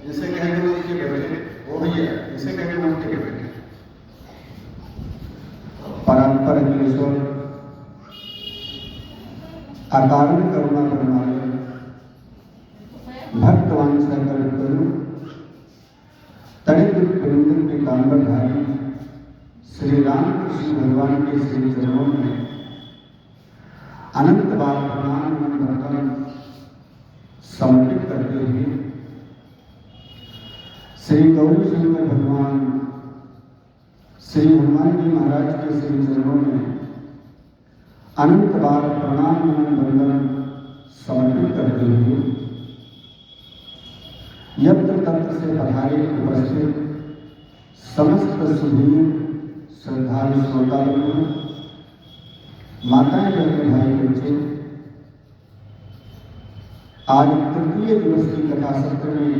जैसे कहेंगे नीचे बैठे परमेश्वर अकारण करुणा करनारे भक्तवान सकल करुण तड़ित प्रेम पीताम्बरधारी श्री राम कृष्ण भगवान के श्री चरणों में अनंत बार प्रणाम वंदन समर्पित करते हुए श्री गौरी शंकर भगवान श्री हनुमान जी महाराज के श्री चरणों में अनंत बार प्रणाम वंदन समर्पित करते हुए यत्र तत्र से पधारे उपस्थित समस्त सुधीर श्रद्धालु श्रोतागण, माताएं बहनें भाई बच्चे, आज तृतीय दिवस की कथा सत्र में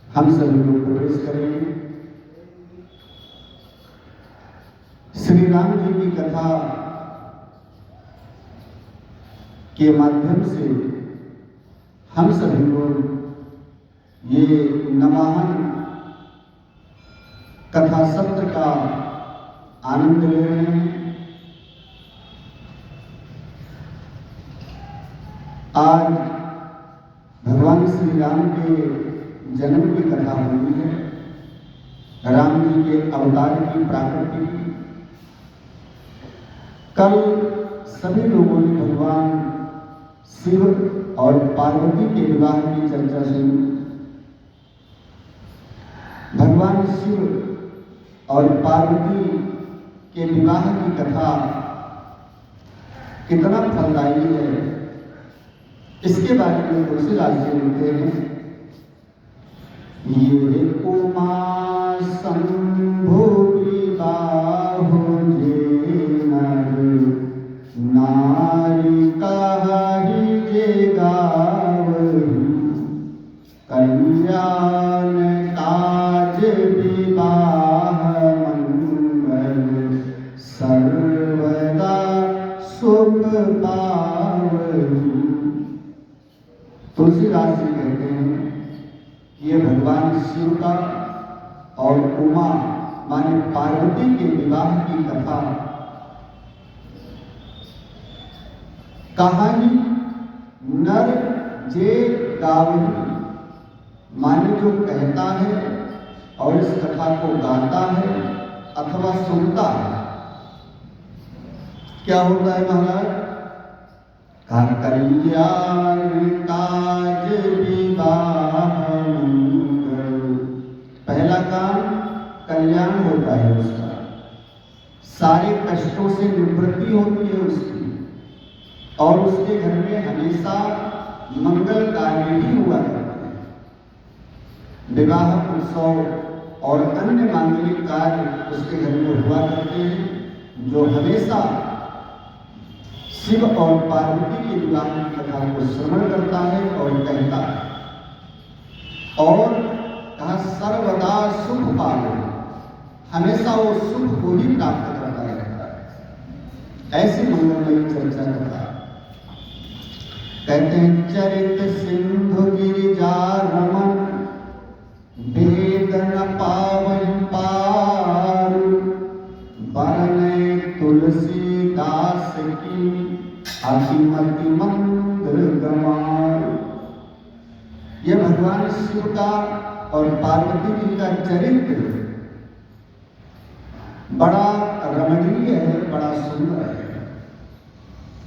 हम सभी लोग प्रवेश करेंगे। श्री राम जी की कथा के माध्यम से हम सभी लोग ये नवाहन कथा सत्र का आनंद ले रहे हैं। आज भगवान श्री राम के जन्म की कथा हुई है, राम जी के अवतार की प्राकृति की। कल सभी लोगों ने भगवान शिव और पार्वती के विवाह की चर्चा सुनी। भगवान शिव और पार्वती के विवाह की कथा कितना फलदायी है, इसके बारे में तुलसीदास जी लिखते हैं। ये उमा शंभु विवाहो जे नर नारी कहि जे गावही, कल्याण काज विवाह मंगल सर्वदा सुख पावही। तुलसीदास जी कहते हैं कि ये भगवान शिव का और उमा माने पार्वती के विवाह की कथा कहानी नर जे गावही माने जो कहता है और इस कथा को गाता है अथवा सुनता है, क्या होता है महाराज? कल्याण काज विवाह मंगल, पहला काम कल्याण होता है उसका, सारे कष्टों से निवृत्ति होती है उसकी, और उसके घर में हमेशा मंगल कार्य ही हुआ करते हैं। विवाह उत्सव और अन्य मांगलिक कार्य उसके घर में हुआ करते हैं, जो हमेशा शिव और पार्वती के विवाह की कथा को श्रवण करता है और कहता है। और कहा सर्वदा सुख पावे, हमेशा वो सुख को ही प्राप्त करता रहता है। ऐसी मंगलमयी चर्चा करता है। कहते हैं चरित सिंधु गिरिजा रमन, वेद न पावन पारु, बरने तुलसीदास की अतिमति मंद गमार। यह भगवान शिव का और पार्वती जी का चरित्र बड़ा रमणीय है, बड़ा सुंदर है।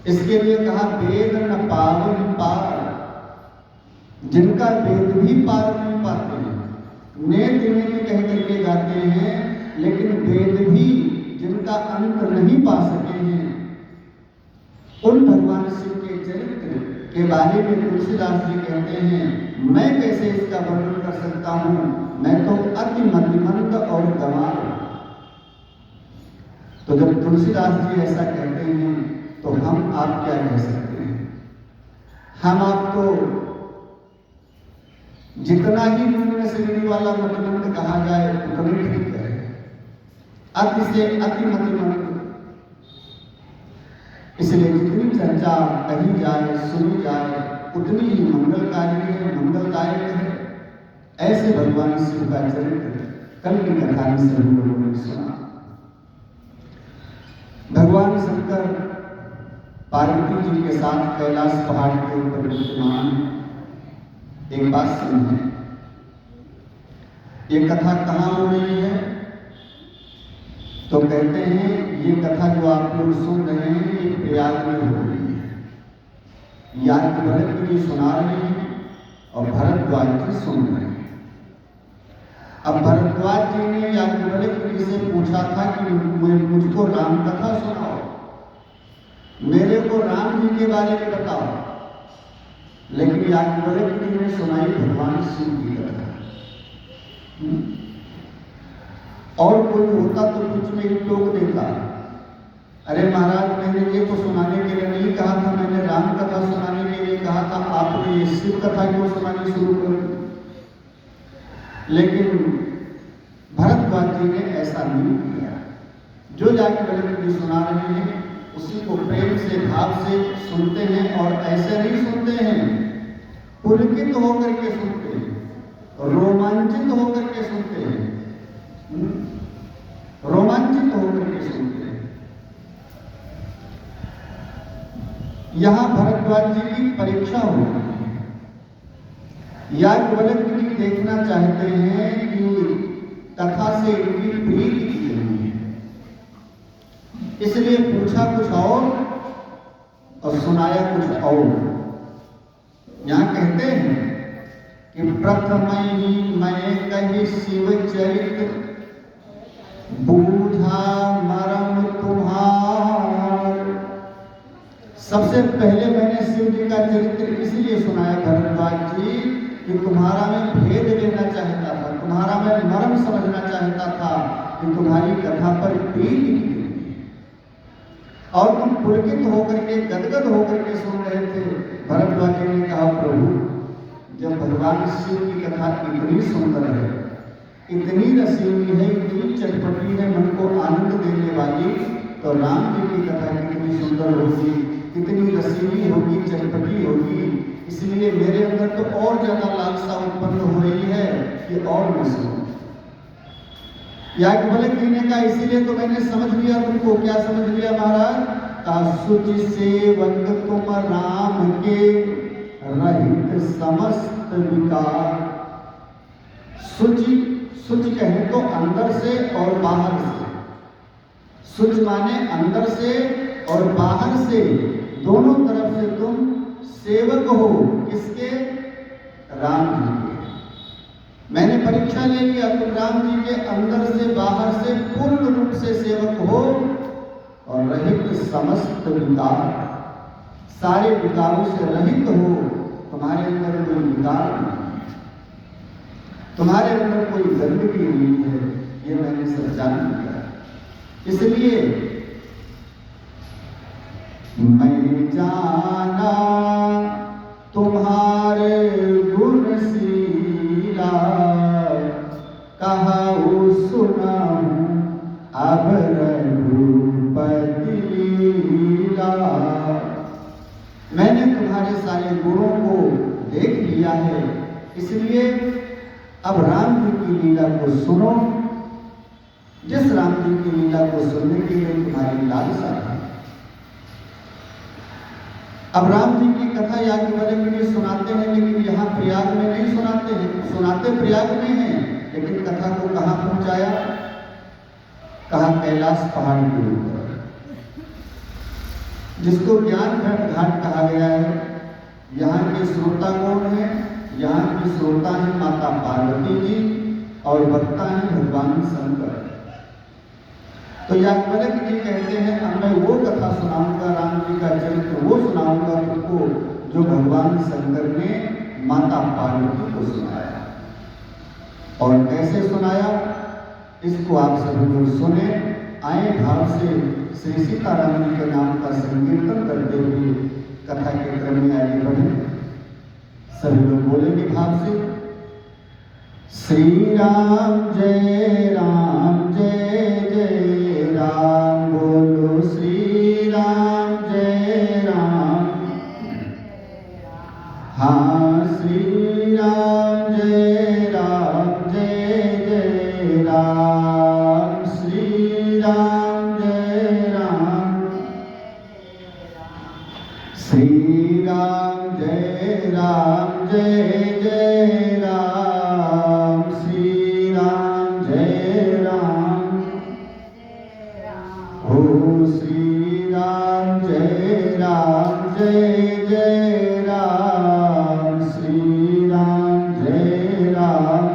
इसके लिए कहा वेद न पावन पार, जिनका वेद भी पार नहीं पाते हैं, नेत नेत कह करके गाते हैं, लेकिन वेद भी जिनका अंत नहीं पा सके हैं, उन भगवान शिव के चरित्र के बारे में तुलसीदास जी कहते हैं, मैं कैसे इसका वर्णन कर सकता हूं, मैं तो अति मतिमंद और गंवार हूं। तो जब तुलसीदास जी ऐसा कहते हैं तो हम आप क्या कह सकते हैं? हम आपको जितना ही निम्न श्रेणी वाला मतिमंद कहा जाए उतना ठीक है। अति से अति मतिमंद, इसलिए जितनी चर्चा कही जाए सुनी जाए उतनी ही मंगलकारी है, मंगलदायक है। ऐसे भगवान शिव का चरित्र कल की कथा में सभी लोगों ने सुना। भगवान शंकर पार्वती जी के साथ कैलाश पहाड़ के ऊपर विद्यमान। एक बात समझें, ये कथा कहाँ हो रही है? तो कहते हैं ये कथा जो आप लोग सुन रहे हैं ये प्रयाग में हो रही है। याज्ञवल्क्य जी सुना रहे हैं और भरद्वाज जी सुन रहे हैं। अब भरद्वाज जी ने याज्ञवल्क्य जी से पूछा था कि मुझको राम कथा सुनाओ, मेरे को राम जी के बारे में बताओ। लेकिन याज्ञवल्क्य जी ने सुनाई भगवान शिव की कथा। और कोई होता तो कुछ में ही टोक देता, अरे महाराज मैंने ये तो सुनाने के लिए नहीं कहा था, मैंने राम कथा सुनाने के लिए कहा था, आपने ये शिव कथा क्यों सुनानी शुरू कर दी? लेकिन भरद्वाज जी ने ऐसा नहीं किया। जो याज्ञवल्क्य जी सुना रहे हैं उसी को प्रेम से भाव से सुनते हैं और ऐसे नहीं सुनते हैं, पुलकित होकर के सुनते हैं, रोमांचित होकर के सुनते हैं, रोमांचित होकर के सुनते हैं। यहां भरद्वाज जी की परीक्षा हो रही है। याज्ञवल्क्य जी देखना चाहते हैं कि कथा से इनकी प्रीति कितनी है, इसलिए पूछा कुछ और सुनाया कुछ और। यहां कहते हैं कि प्रथम ही मैं कही शिव चरित्र, बूझा मरम तुम्हार। सबसे पहले मैंने शिव जी का चरित्र इसलिए सुनाया भरद्वाज जी कि तुम्हारा मैं भेद लेना चाहता था, तुम्हारा मैं मर्म समझना चाहता था कि तुम्हारी कथा पर प्रीति कितनी है। और तुम पुलकित होकर के गदगद होकर के सुन रहे थे। भरद्वाज जी ने कहा प्रभु, जब भगवान शिव की कथा इतनी सुंदर है, इतनी रसीली है, इतनी चटपटी है, मन को आनंद देने वाली, तो राम जी की कथा कितनी सुंदर होगी, कितनी रसीली होगी, चटपटी होगी। इसलिए मेरे अंदर तो और ज्यादा लालसा उत्पन्न हो रही है कि और मैं सुनूं। याज्ञवल्क्य जी ने कहा इसीलिए तो मैंने समझ लिया तुमको। क्या समझ लिया महाराज? शुचि सेवक तुम राम के, रहित समस्त विकार। शुचि, शुचि कहें तो अंदर से और बाहर से। शुचि माने अंदर से और बाहर से, दोनों तरफ से तुम सेवक हो। किसके? राम जी के। मैंने परीक्षा ले लिया, तुम राम जी के अंदर से बाहर से पूर्ण रूप से सेवक हो और रहित समस्त विकार, सारे विकारों से रहित हो। तुम्हारे अंदर कोई विकार नहीं है, तुम्हारे अंदर कोई गंदगी नहीं है, ये मैंने सब जान लिया। इसलिए मैं जाना तुम्हारे गुण शीला, कहूँ सुनाऊं अब रघुपति लीला। मैंने तुम्हारे सारे गुणों को देख लिया है, इसलिए अब राम जी की लीला को सुनो। जिस राम जी की लीला को सुनने के लिए तुम्हारी लालसा है। अब राम जी की कथा याज्ञवल्क्य जी सुनाते हैं, लेकिन यहाँ प्रयाग में नहीं सुनाते हैं। सुनाते प्रयाग में हैं, लेकिन कथा को कहाँ पहुंचाया? कहा कैलाश पहाड़ के ऊपर, जिसको ज्ञान घाट कहा गया है। यहाँ के श्रोता कौन है? यहाँ की श्रोता है माता पार्वती जी और वक्ता है भगवान शंकर। तो याज्ञवल्क्य जी कहते हैं अब मैं वो कथा सुनाऊंगा, राम जी का चरित्र वो सुनाऊंगा तुमको जो भगवान शंकर ने माता पार्वती को सुनाया। और कैसे सुनाया इसको आप सभी लोग सुने। आए भाव से श्री सीताराम जी के नाम का संकीर्तन करते हुए कथा के क्रम में आगे बढ़े। सभी लोग बोलेंगे भाव से, श्री राम जय जय राम, बोलो श्री राम जय राम। हाँ श्री राम जय जय राम, श्री राम जय राम। जय जय राम, श्री राम जय राम, हो श्री राम जय राम, जय जय राम, श्री राम जय राम,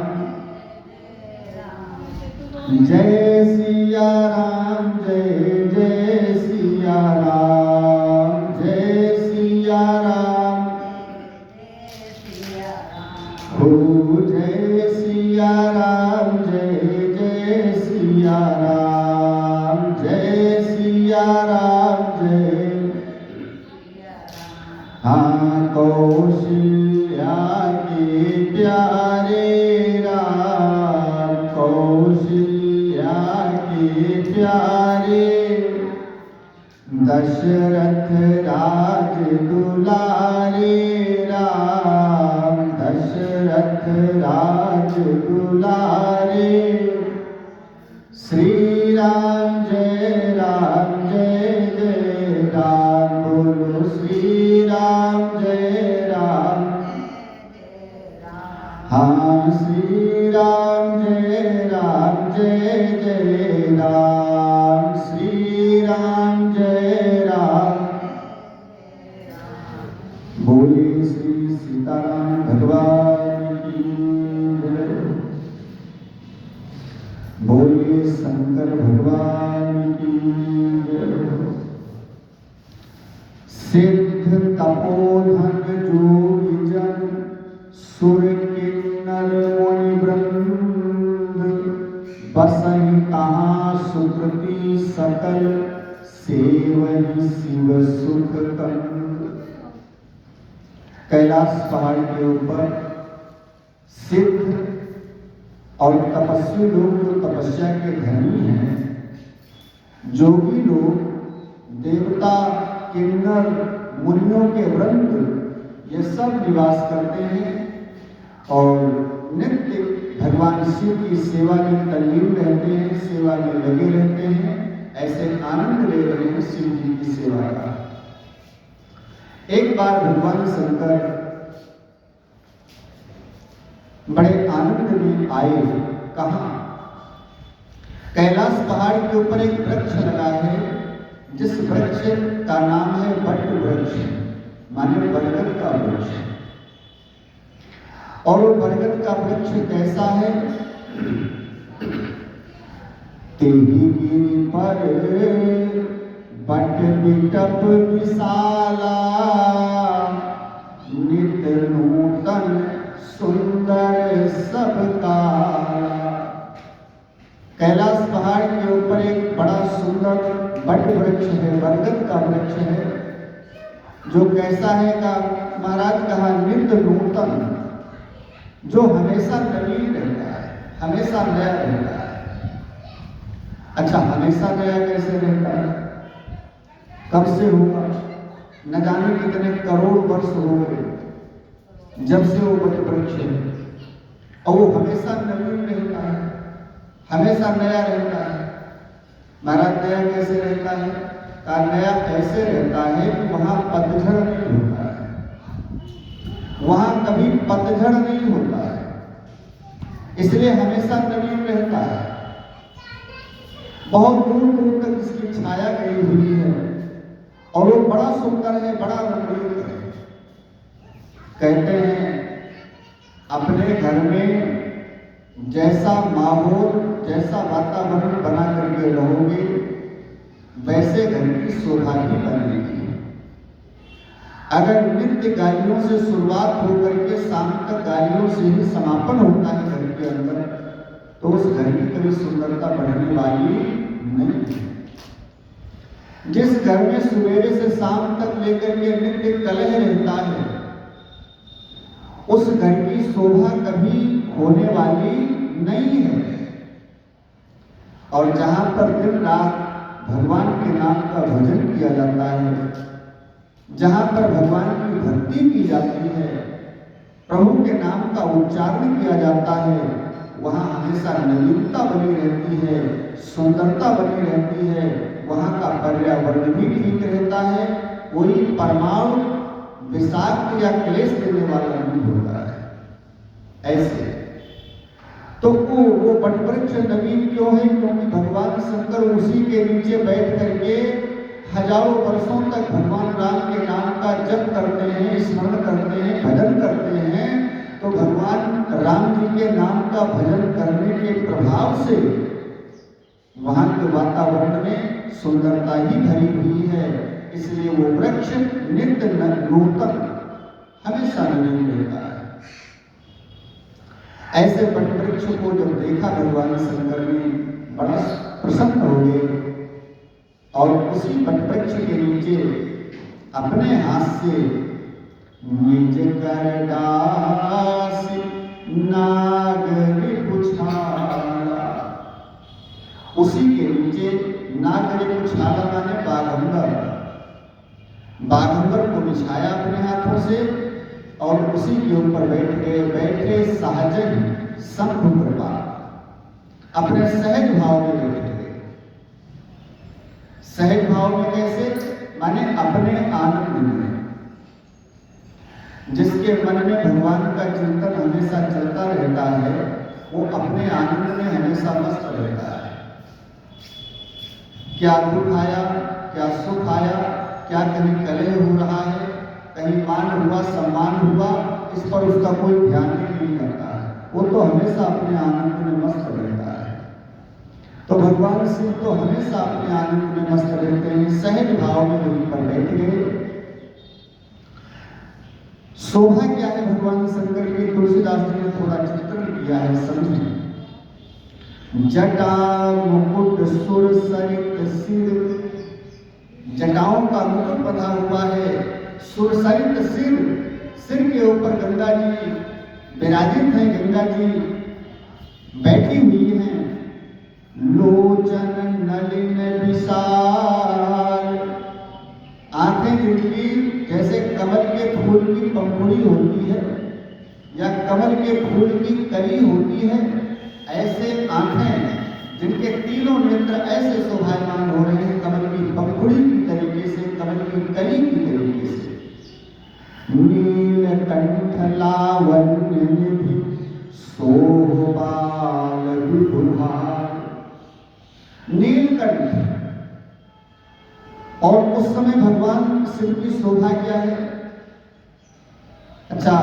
जय सिया राम, जय जय सिया राम, जय सिया राम, हो जय सिया राम, जय जय सिया राम, जय सिया राम, जय। हाँ कौशल्या के प्यारे राम, कौशल्या के प्यारे, दशरथ राज दुलारे राम, दशरथ राज दुलारे, श्री राम जय राम, जय जय राम, बोलो श्री राम जय राम, हाँ श्री राम जय राम, जय जय राम, श्री राम जय राम, बोले श्री सीताराम भगवान की जय, बोले शंकर भगवान की जय। सिद्ध तपोधन जोगी जन, सुर किन्नर मुनि वृंद, बसहि तहाँ सुकृति सकल, सेवहि शिव सुख कंद। कैलाश पहाड़ के ऊपर सिद्ध और तपस्वी लोग जो तपस्या के धनी हैं, जोगी लोग, देवता, किन्नर, मुनियों के वृंद, ये सब निवास करते हैं और नित्य भगवान शिव की सेवा में तल्लीन रहते हैं, सेवा में लगे रहते हैं, ऐसे आनंद ले रहे हैं शिव जी की सेवा का। एक बार भगवान शंकर बड़े आनंद में आए। कहाँ? कैलाश पहाड़ के ऊपर एक वृक्ष लगा है, जिस वृक्ष का नाम है बट वृक्ष, माने बरगद का वृक्ष। और वो बरगद का वृक्ष कैसा है? तेरी गिरी पर बट बिटप विशाला, नित्य नूतन सुंदर सबका। कैलाश पहाड़ के ऊपर एक बड़ा सुंदर बट वृक्ष है, बरगद का वृक्ष है, जो कैसा है का महाराज कहा, नित्य नूतन, जो हमेशा नवीन रहता है, हमेशा नया रहता है। अच्छा, हमेशा नया कैसे रहता है? कब से होगा? न जाने कितने करोड़ वर्ष हो गए जब से वो बट वृक्ष है, और वो हमेशा नवीन रहता है, हमेशा नया रहता है। महाराज नया कैसे रहता है? का नया ऐसे रहता है कि वहां पतझड़ नहीं होता है, वहां कभी पतझड़ नहीं होता है, इसलिए हमेशा नवीन रहता है। बहुत दूर दूर तक इसकी छाया गई हुई है और वो बड़ा सुंदर है, बड़ा रंगीन है। कहते हैं अपने घर में जैसा माहौल, जैसा वातावरण बना करके रहोगे, वैसे घर की शोभा भी बनेगी। अगर नित्य गालियों से शुरुआत होकर के शाम तक गालियों से ही समापन होता है घर के अंदर, तो उस घर की कभी सुंदरता बढ़ने वाली नहीं है। जिस घर में सवेरे से शाम तक लेकर के नित्य कलह रहता है, उस घर की शोभा कभी होने वाली नहीं है। और जहां पर दिन रात भगवान के नाम का भजन किया जाता है, जहां पर भगवान की भक्ति की जाती है, प्रभु के नाम का उच्चारण किया जाता है, वहां हमेशा नवीनता बनी रहती है, सुंदरता बनी रहती है, वहां का पर्यावरण भी ठीक रहता है। कोई परमाणु विषाक्त या क्लेश देने वाला नहीं होता है। ऐसे तो वो वटवृक्ष नवीन क्यों है? क्योंकि भगवान शंकर उसी के नीचे बैठ करके हजारों वर्षों तक भगवान राम के नाम का जप करते हैं, स्मरण करते हैं, भजन करते हैं। तो भगवान राम जी के नाम का भजन करने के प्रभाव से वहां के वातावरण में सुंदरता ही भरी हुई है। इसलिए वो वृक्ष नित्य नूतन हमेशा नवीन रहता है। ऐसे वटवृक्ष को जब देखा भगवान शंकर ने बड़ा प्रसन्न हो गए और उसी वटवृक्ष के नीचे अपने हाथ से निज कर दास नागरी पुछाला, उसी के नीचे नागरी पुछाला माने बाघंबर को बिछाया अपने हाथों से और उसी के ऊपर बैठ गए। बैठे सहज शंख कृपा, अपने सहज भाव में बैठ गए। सहज भाव में कैसे? माने अपने आनंद में। जिसके मन में भगवान का चिंतन हमेशा चलता रहता है वो अपने आनंद में हमेशा मस्त रहता है। क्या दुख आया, क्या सुख आया, क्या कहीं कलह हो रहा है, कहीं मान हुआ, सम्मान हुआ, इस पर उसका कोई ध्यान ही नहीं करता है। वो तो हमेशा अपने आनंद में मस्त रहता है। तो भगवान शिव तो हमेशा अपने आनंद में मस्त रहते हैं। सहज भाव में वहीं पर बैठ गए। शोभा क्या है भगवान शंकर की? तुलसीदास जी ने थोड़ा चित्रण किया है, समझिए। जटा मुकुट सुर सरित सिर, जटाओं का मुकुट बंधा हुआ है, सुरसरित सिर, सिर के ऊपर गंगा जी विराजित हैं। गंगा जी बैठी हुई हैं। लोचन नलिन विशाल, आंखें जिनकी जैसे कमल के फूल की पंखुड़ी होती है या कमल के फूल की कली होती है, ऐसे आंखें जिनके तीनों नेत्र ऐसे शोभायमान हो रहे हैं कमल की पंखुड़ी की तरीके से, कमल की कली की तरीके से। नीलकंठ लावण्य निधि शोभाल विभुभाल, नीलकंठ। और उस समय भगवान शिव की शोभा क्या है? अच्छा,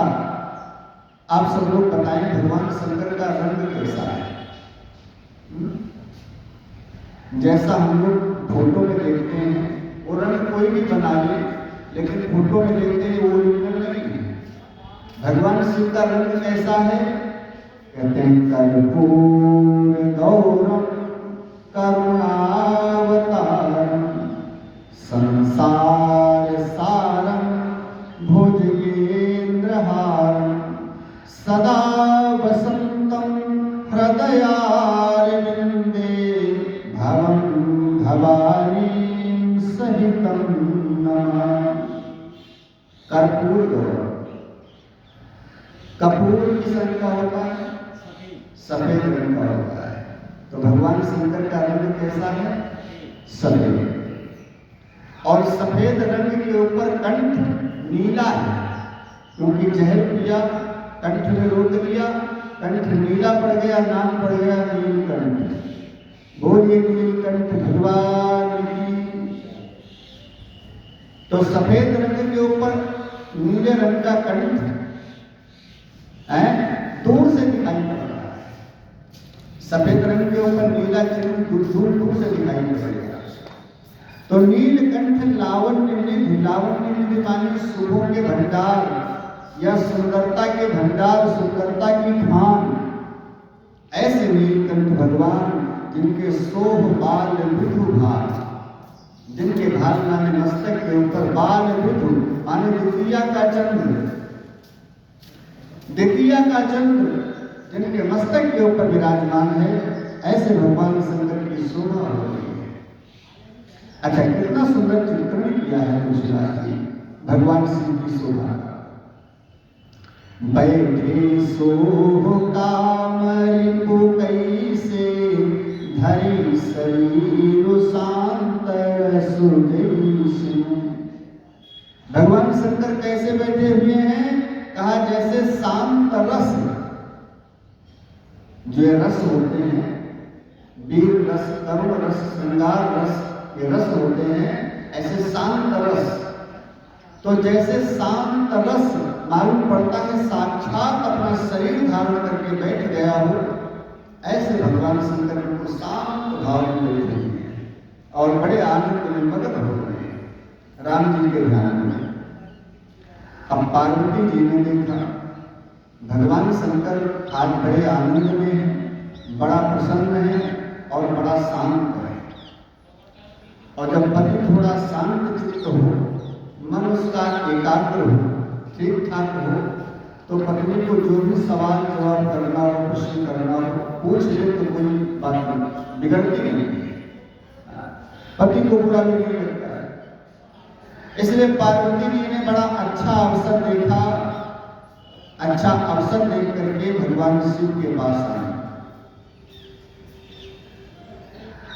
आप सब लोग बताएं भगवान शंकर का रंग कैसा है? जैसा हम लोग फोटो में देखते हैं वो रंग कोई भी बना ले, लेकिन फोटो में देखते हैं वो ओरिजिनल नहीं है। भगवान शिव का रंग कैसा है? कहते हैं कर्पूर गौरम करुणावतारम संसार सारम भुजगेंद्रहारम सदा वसंतम हृदयारविंदे भवं भवानीं सहितं नमामि। कर्पूर गौरम, कपूर किस रंग का होता है? सफेद रंग का होता है। तो भगवान शंकर का रंग कैसा है? सफेद। और सफेद रंग के ऊपर कंठ नीला है, क्योंकि जहर पिया, कंठ में रोक लिया, कंठ नीला पड़ गया, नाम पड़ गया नीलकंठ। बोलिए नीलकंठ भगवान की। तो सफेद रंग के ऊपर नीले रंग का कंठ है, दूर से दिखाई पड़ रहा है। सफेद रंग के ऊपर नीला चिन्ह दूर से दिखाई पड़ेगा। तो नीलकंठ लावण्य निधि, लावण्य निधि माने शुभों के भंडार या सुंदरता के भंडार, सुंदरता की खान। ऐसे नीलकंठ भगवान जिनके शोभ बाल विधु भाल, जिनके भाल माने मस्तक के ऊपर बाल विधु माने द्वितीया का चंद्र, द्वितीया का चंद्र जिनके मस्तक के ऊपर विराजमान है, ऐसे भगवान शंकर की शोभा हो रही है। अच्छा, कितना सुंदर चित्रण किया है तुलसीदास जी भगवान शिव की शोभा। बैठे सोह कामरिपु कैसे, धरि शरीर शांतर सुजैसे। भगवान शंकर कैसे बैठे हुए हैं? कहा जैसे शांत रस, जो रस होते हैं, वीर रस, करुण रस, श्रृंगार रस, ये रस होते हैं, ऐसे शांत रस। तो जैसे शांत रस मालूम पड़ता है साक्षात अपना शरीर धारण करके बैठ गया हो, ऐसे भगवान शंकर को शांत भाव में बैठे हैं और बड़े आनंद में मगन हो रहे हैं राम जी के ध्यान में। अब पार्वती जी ने देखा भगवान शंकर आज बड़े आनंद में हैं, बड़ा प्रसन्न है और बड़ा शांत है। और जब पति थोड़ा शांत चित्त हो, मन उसका एकाग्र हो, ठीक ठाक हो, तो पत्नी को जो भी सवाल जवाब करना हो, प्रश्न करना हो, पूछ ले तो कोई बात नहीं, बिगड़ती नहीं है, पति को बुरा नहीं लगता है। इसलिए पार्वती जी ने बड़ा अच्छा अवसर देखा, अच्छा अवसर देख करके भगवान शिव के पास आए।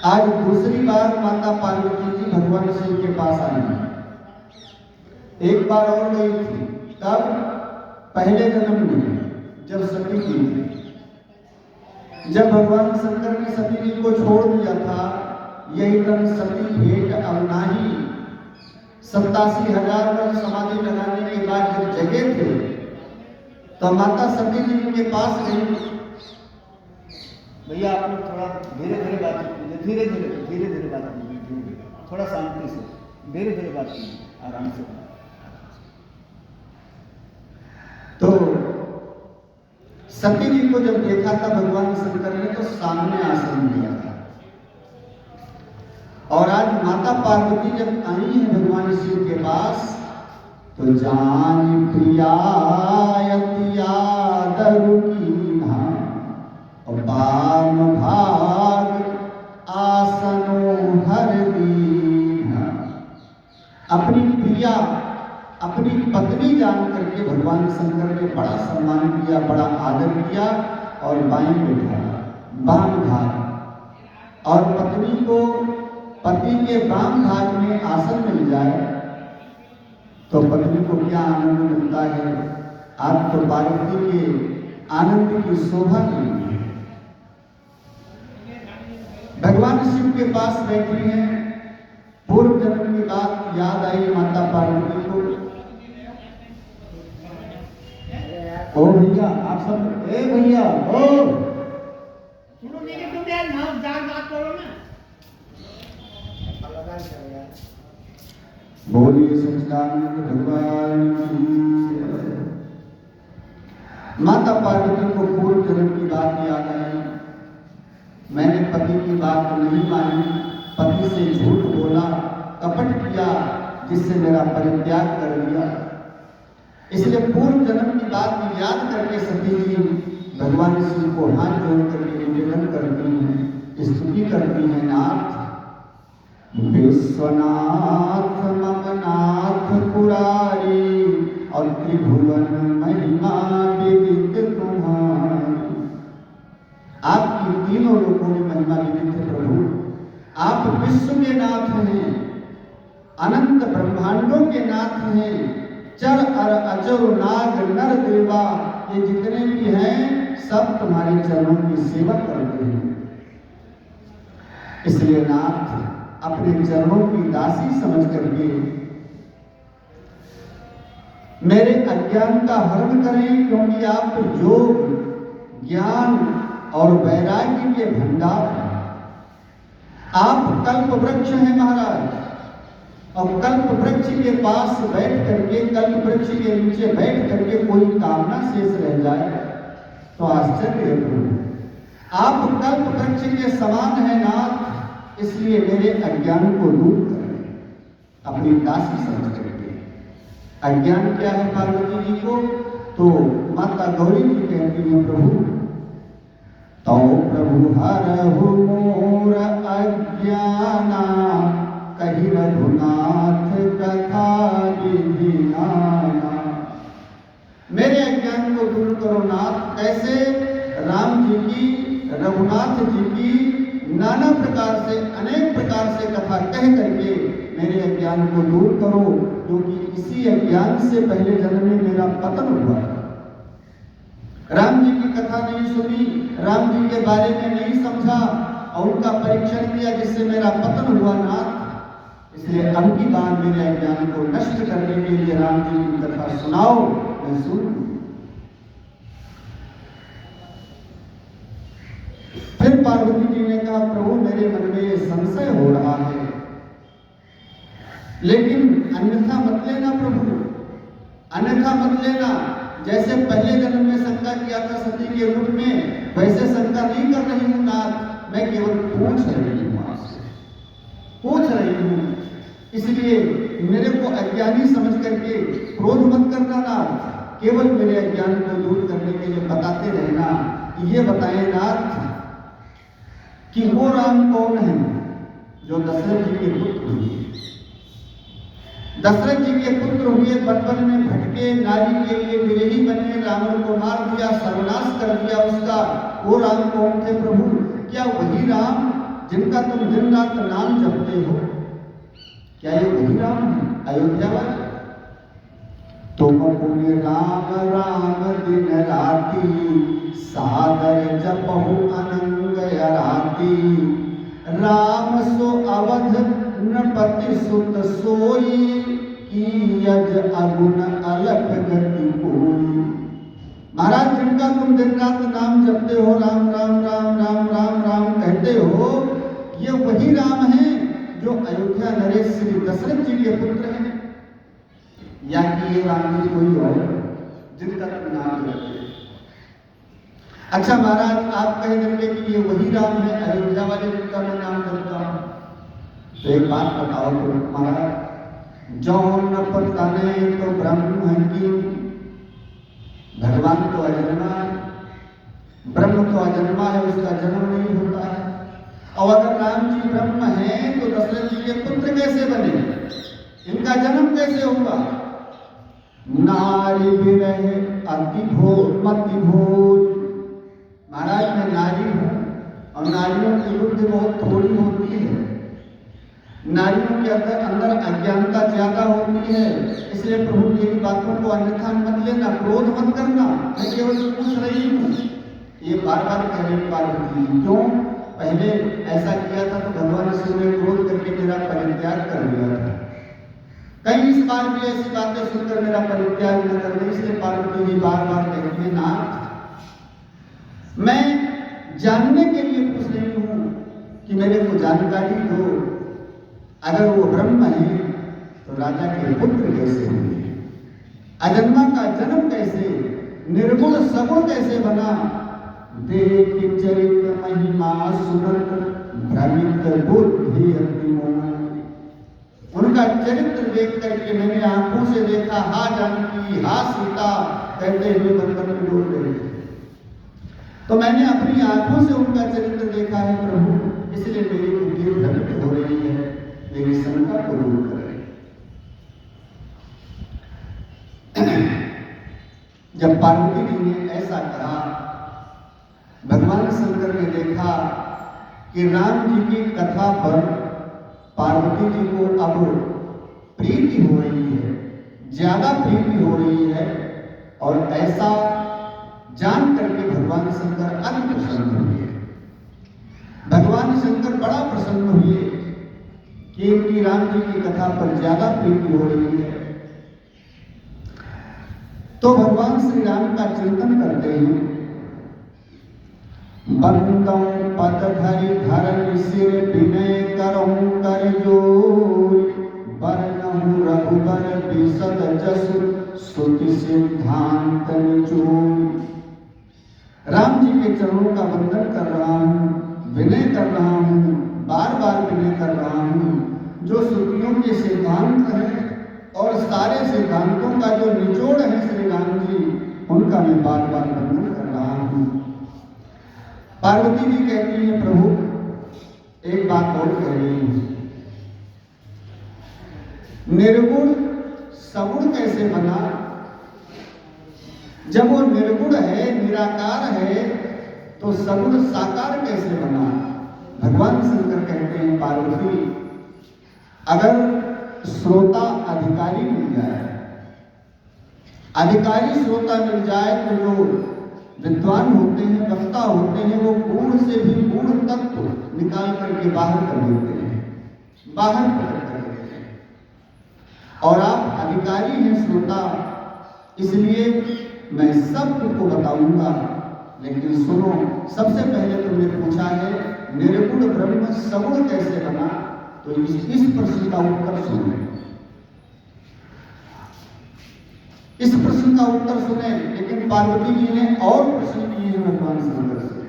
आज दूसरी बार माता पार्वती जी भगवान शिव के पास आई। एक बार और गई थी, तब पहले जन्म में जब सती की थी। जब भगवान शंकर ने सती जी को छोड़ दिया था, यही तन सती भेंट अब नाही, 87,000 वर्ष समाधि लगाने के बाद जब जगे थे, तो माता सती जी के पास गई। भैया आप लोग थोड़ा धीरे धीरे बात कीजिए, धीरे धीरे बात कीजिए, थोड़ा शांति से धीरे धीरे बात कीजिए, आराम से। तो सती जी को जब देखा था भगवान शंकर ने, तो सामने आसन दिया था। और आज माता पार्वती जब आई है भगवान शिव के पास, तो जान प्रियायतिया दरुकीना और बाम भाग आसनो हर दीना। अपनी प्रिया, अपनी पत्नी जान करके भगवान शंकर ने बड़ा सम्मान किया, बड़ा आदर किया और बाएं बैठाया, बाम भाग। और पत्नी को पति के बाम भाग में आसन मिल जाए तो पत्नी को क्या आनंद मिलता है। आप तो पार्वती के आनंद की शोभा की भगवान शिव के पास बैठी हैं। पूर्व जन्म की बात याद आई माता पार्वती को। ओ भैया आप सब, ए भैया ओ बोलिए सच्चिदानंद भगवान की। माता पार्वती को पूर्व जन्म की बात याद आई। मैंने पति की बात नहीं मानी, पति से झूठ बोला, कपट किया, जिससे मेरा परित्याग कर दिया। इसलिए पूर्व जन्म की बात याद करके सती जी भगवान शिव को हाथ जोड़ करके निवेदन करती हैं, स्तुति करती हैं। नाथ विश्वनाथ ममनाथ पुरारी और त्रिभुवन महिमा विदित तुम्हारी। आपकी तीनों लोगों में महिमा विदित है प्रभु। आप विश्व के नाथ हैं, अनंत ब्रह्मांडों के नाथ हैं। चर अर अचर नाग नर देवा, ये जितने भी हैं सब तुम्हारे चरणों की सेवा करते हैं। इसलिए नाथ अपने चरणों की दासी समझ करके मेरे अज्ञान का हरण करें, क्योंकि आप योग, ज्ञान और वैराग्य के भंडार हैं। आप कल्प वृक्ष हैं महाराज। और कल्प वृक्ष के पास बैठ करके, कल्प वृक्ष के नीचे बैठ करके कोई कामना शेष रह जाए तो आश्चर्य है प्रभु। आप कल्प वृक्ष के समान है नाथ, इसलिए मेरे अज्ञान को दूर करें अपनी दासी समझ करके। अज्ञान क्या है पार्वती जी को? तो माता गौरी जी कहती है प्रभु, तो प्रभु हरहु मोर अज्ञाना, कही रघुनाथ कथा विधि नाना। मेरे अज्ञान को दूर करो नाथ। कैसे? राम जी की, रघुनाथ जी की नाना प्रकार से, अनेक प्रकार प्रकार से कथा कह करके मेरे अज्ञान को दूर करो, क्योंकि इसी अज्ञान से पहले जन्म में मेरा पतन हुआ था। राम जी की कथा नहीं सुनी, राम जी के बारे में नहीं समझा और उनका परीक्षण किया, जिससे मेरा पतन हुआ नाथ। इसलिए अब की बार मेरे अज्ञान को नष्ट करने के लिए राम जी की कथा सुनाओ, मैं सुन। फिर पार्वती जी ने कहा, प्रभु मेरे मन में ये संशय हो रहा है, लेकिन अन्यथा मत लेना प्रभु, अन्यथा मत लेना। जैसे पहले जन्म में शंका किया था सती के रूप में, वैसे शंका नहीं कर रही हूँ नाथ, मैं केवल पूछ रही हूँ आपसे, पूछ रही हूँ। इसलिए मेरे को अज्ञानी समझ करके क्रोध मत करना नाथ, केवल मेरे अज्ञान को दूर करने के लिए बताते रहना। ये बताएं नाथ कि वो राम कौन है जो दशरथ जी के पुत्र हुए। दशरथ जी के पुत्र हुए, बचपन में भटके, नारी के लिए विरही बने, रावण को मार दिया, सर्वनाश कर दिया उसका। वो राम कौन थे प्रभु? क्या वही राम जिनका तुम दिन रात नाम जपते हो? क्या ये वही राम है अयोध्या वाले? तुम पुण्य राम राम दिन राती, सादर जपहु अनंग राती। राम सो अवध नृपति सुत सोई, की यज अगुन अलख गति कोई। महाराज जिनका तुम दिन रात नाम जपते हो, राम राम राम राम राम राम कहते हो, ये वही राम है जो अयोध्या नरेश श्री दशरथ जी के पुत्र हैं, या कि ये राम जी कोई और जिनका तुम नाम जपते हो? अच्छा महाराज आप कह देंगे कि ये वही राम है अयोध्या वाले जिनका मैं नाम जपता हूं, तो एक बात बताओ तो महाराज, जौन न पताने तो ब्रह्म की, भगवान तो अजन्मा है, ब्रह्म तो अजन्मा है, उसका जन्म नहीं होता है। और अगर राम जी ब्रह्म हैं तो दशरथ जी के पुत्र कैसे बने? इनका जन्म कैसे होगा? नारी विरह अति भोग मति भोज। महाराज मैं नारी हूं और नारियों की बुद्धि बहुत थोड़ी होती है, नारियों के अंदर अज्ञानता ज्यादा होती है। इसलिए प्रभु मेरी बातों को अन्यथा मत लेना, क्रोध मत करना, मैं केवल पूछ रही हूँ। ये बार बार कह रही पार्वती जी। क्यों? पहले ऐसा किया था तो भगवान शिव ने क्रोध करके मेरा परित्याग कर दिया था, कहीं इस बार भी ऐसी बातें सुनकर मेरा परित्याग न कर दे। इसलिए पार्वती जी बार बार कहती है, नाथ मैं जानने के लिए पूछ रही हूँ कि मेरे को जानकारी दो, अगर वो ब्रह्म है तो राजा के पुत्र कैसे हुए? अजन्मा का जन्म कैसे? निर्गुण सगुण कैसे बना? देख चरित्र महिमा सुनत भ्रमित बुद्धि अतिमोह। उनका चरित्र देख करके मैंने आंखों से देखा, हा जानकी हा सीता कहते हुए बंधन में डूब रहे थे, तो मैंने अपनी आंखों से उनका चरित्र देखा है प्रभु, इसलिए मेरी बुद्धि भ्रमित हो रही है, मेरी शंका को दूर कर रही। जब पार्वती जी ने ऐसा कहा, भगवान शंकर ने देखा कि राम जी की कथा पर पार्वती जी को अब प्रीति हो रही है, ज्यादा प्रीति हो रही है, और ऐसा जान करके भगवान शंकर अति प्रसन्न हुए। भगवान शंकर बड़ा प्रसन्न हुए कि इनकी राम जी की कथा पर ज्यादा प्रीति हो रही है। तो भगवान श्री राम का चिंतन करते हैं। बंदम पद धरि धरन सिर विनय करहु कर जोर, बरनहु रघुबर बिसद जसु सुति सिद्धांत निचोर। राम जी के चरणों का वंदन कर रहा हूँ, विनय कर रहा हूँ, बार बार विनय कर रहा हूँ। जो श्रुतियों के सिद्धांत हैं और सारे सिद्धांतों का जो निचोड़ है श्री राम जी, उनका मैं बार बार वंदन कर रहा हूँ। पार्वती जी कहती है, प्रभु एक बात और कह रही हूँ, निर्गुण सगुण कैसे बना? जब वो निर्गुण है, निराकार है, तो सगुण साकार कैसे बना? भगवान शंकर कहते हैं पार्वती, अगर श्रोता अधिकारी मिल जाए, अधिकारी श्रोता मिल जाए तो जो विद्वान होते हैं, वक्ता होते हैं, वो गूढ़ से भी गूढ़ तत्व निकाल करके बाहर कर देते हैं, बाहर प्रकट कर देते हैं। और आप अधिकारी हैं श्रोता, इसलिए मैं सब तुमको बताऊंगा, लेकिन सुनो, सबसे पहले तुमने पूछा है निर्गुण ब्रह्म सगुण कैसे बना, तो इस प्रश्न का उत्तर सुनो। इस प्रश्न का उत्तर सुने। लेकिन पार्वती जी ने और प्रश्न किए हैं भगवान शंकर से,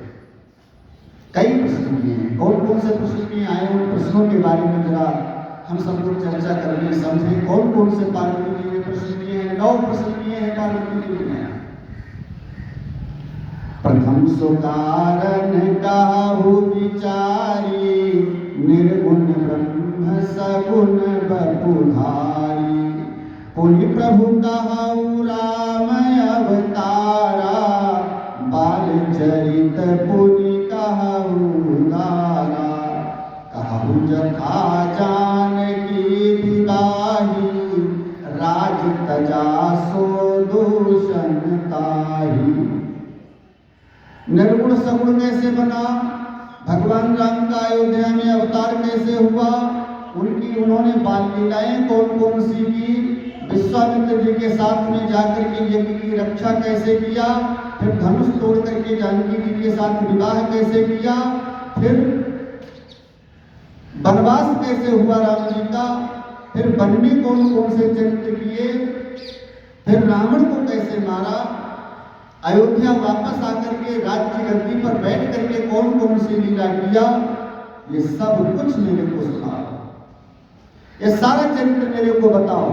कई प्रश्न किए हैं। कौन कौन से प्रश्न किए आए, उन प्रश्नों के बारे में जरा हम सब लोग चर्चा करने समझें। कौन कौन से पार्वती जी ने प्रश्न किए हैं? 9 प्रश्न किए हैं पार्वती जी ने। प्रथम सुकारण काहु विचारी, निर्गुण ब्रह्म सगुण बपुधारी। पुनि प्रभु कहाऊ राम अवतारा, बाल चरित पुनि कहाऊ दारा। कहाऊ जथा जानकी विवाही, राज तजा सो दूषण ताही। निर्गुण सगुण कैसे बना, भगवान राम का अयोध्या में अवतार कैसे हुआ, उन्होंने बाल लीलाएं कौन कौन सी की, विश्वामित्र जी के साथ में जाकर के यज्ञ की रक्षा कैसे किया, फिर धनुष तोड़ करके जानकी जी के साथ विवाह कैसे किया, फिर वनवास कैसे हुआ राम जी का, फिर वन में कौन कौन से चरित्र किए, फिर रावण को कैसे मारा, अयोध्या वापस आकर के राज्य गद्दी पर बैठ करके कौन कौन सी लीला किया, ये सब कुछ मेरे को सुनाओ, ये सारा चरित्र मेरे को बताओ।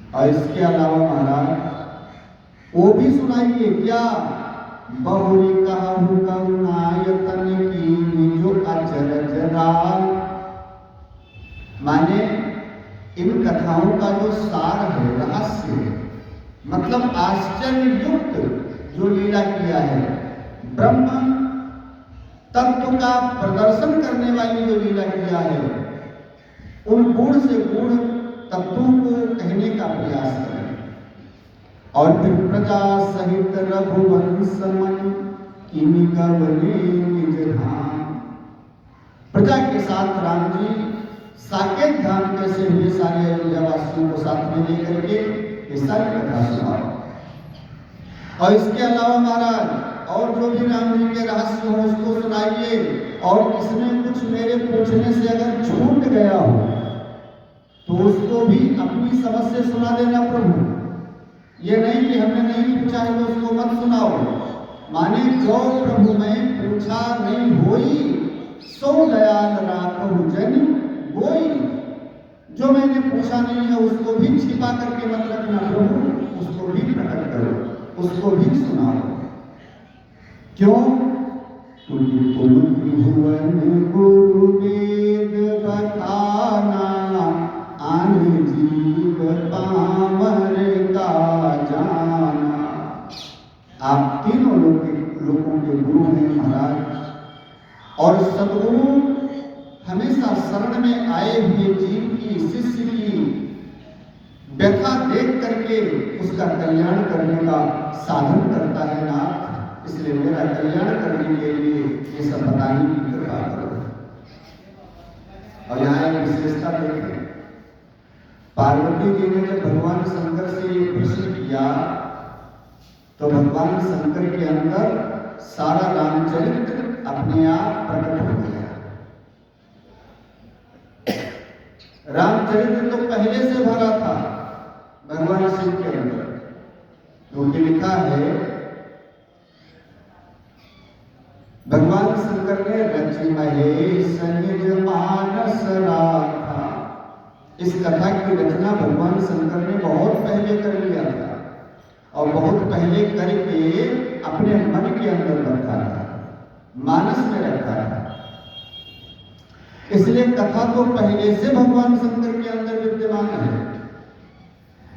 और इसके अलावा महाराज वो भी सुनाइए क्या, बहुरी कहु करुणायतन की जो अचरज राग। माने इन कथाओं का जो सार है, रहस्य है, मतलब आश्चर्य युक्त जो लीला किया है, ब्रह्म तत्व का प्रदर्शन करने वाली जो लीला किया है, उन गूढ़ से गूढ़ तत्वों को कहने का प्रयास करें। और फिर प्रजा सहित रघुवंश मन किमि कवने निज धाम। प्रजा के साथ राम जी साकेत धाम कैसे हुए, सारे अयोध्या वासियों को साथ में लेकर के ये सारी कथा सुनाओ। और इसके अलावा महाराज और जो भी राम जी के रहस्य हो उसको सुनाइए। और इसमें कुछ मेरे पूछने से अगर छूट गया हो तो उसको भी अपनी समझ से सुना देना प्रभु। ये नहीं कि हमने नहीं पूछा है तो उसको मत सुनाओ। माने जो प्रभु में पूछा नहीं होई, सो दयाल राखहु जन गोई। जो मैंने पूछा नहीं है उसको भी छिपा करके मत रखना प्रभु, उसको भी प्रकट करो, उसको भी सुनाओ। क्यों? क्योंकि तुम त्रिभुवन गुरु वेद बखाना, आन जीव पामर का जाना। आप तीनों लोगों के गुरु हैं महाराज। और सदगुरु हमेशा शरण में आए हुए जीव की, शिष्य की व्यथा देख करके उसका कल्याण करने का साधन करता है नाथ। इसलिए मेरा कल्याण करने के लिए ये सब बताने की कृपा करो। और यहाँ एक विशेषता देखें, पार्वती जी ने जब भगवान शंकर से ये प्रश्न किया तो भगवान शंकर के अंदर सारा रामचरित्र अपने आप प्रकट हो गया। रामचरित्र तो पहले से भरा था भगवान शिव के अंदर, क्योंकि लिखा है भगवान शंकर ने रचि महेश निज मानस राखा। इस कथा की रचना भगवान शंकर ने बहुत पहले कर लिया था और बहुत पहले करके अपने मन के अंदर रखा था, मानस में रखा था। इसलिए कथा तो पहले से भगवान शंकर के अंदर विद्यमान है।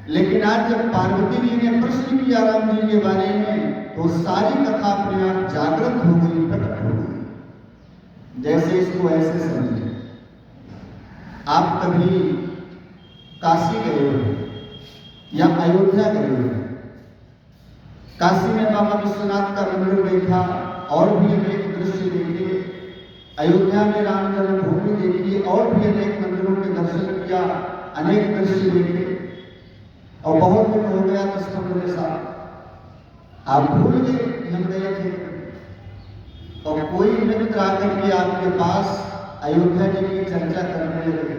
लेकिन आज जब पार्वती जी ने प्रश्न किया राम जी के बारे में तो सारी कथा अपने आप जागृत हो गई, प्रकट हो गई। जैसे इसको ऐसे समझे। आप कभी काशी गए हो या अयोध्या गए हो, काशी में बाबा विश्वनाथ का मंदिर देखा और भी अनेक दृश्य देखे, अयोध्या में राम जन्मभूमि देखी और भी अनेक मंदिरों के दर्शन किया, अनेक दृश्य देखे, और बहुत दिन हो गया 10-15 साल, आप भूल गए हम गए थे। और कोई मित्र आकर के आपके पास अयोध्या जी की चर्चा करने लगे,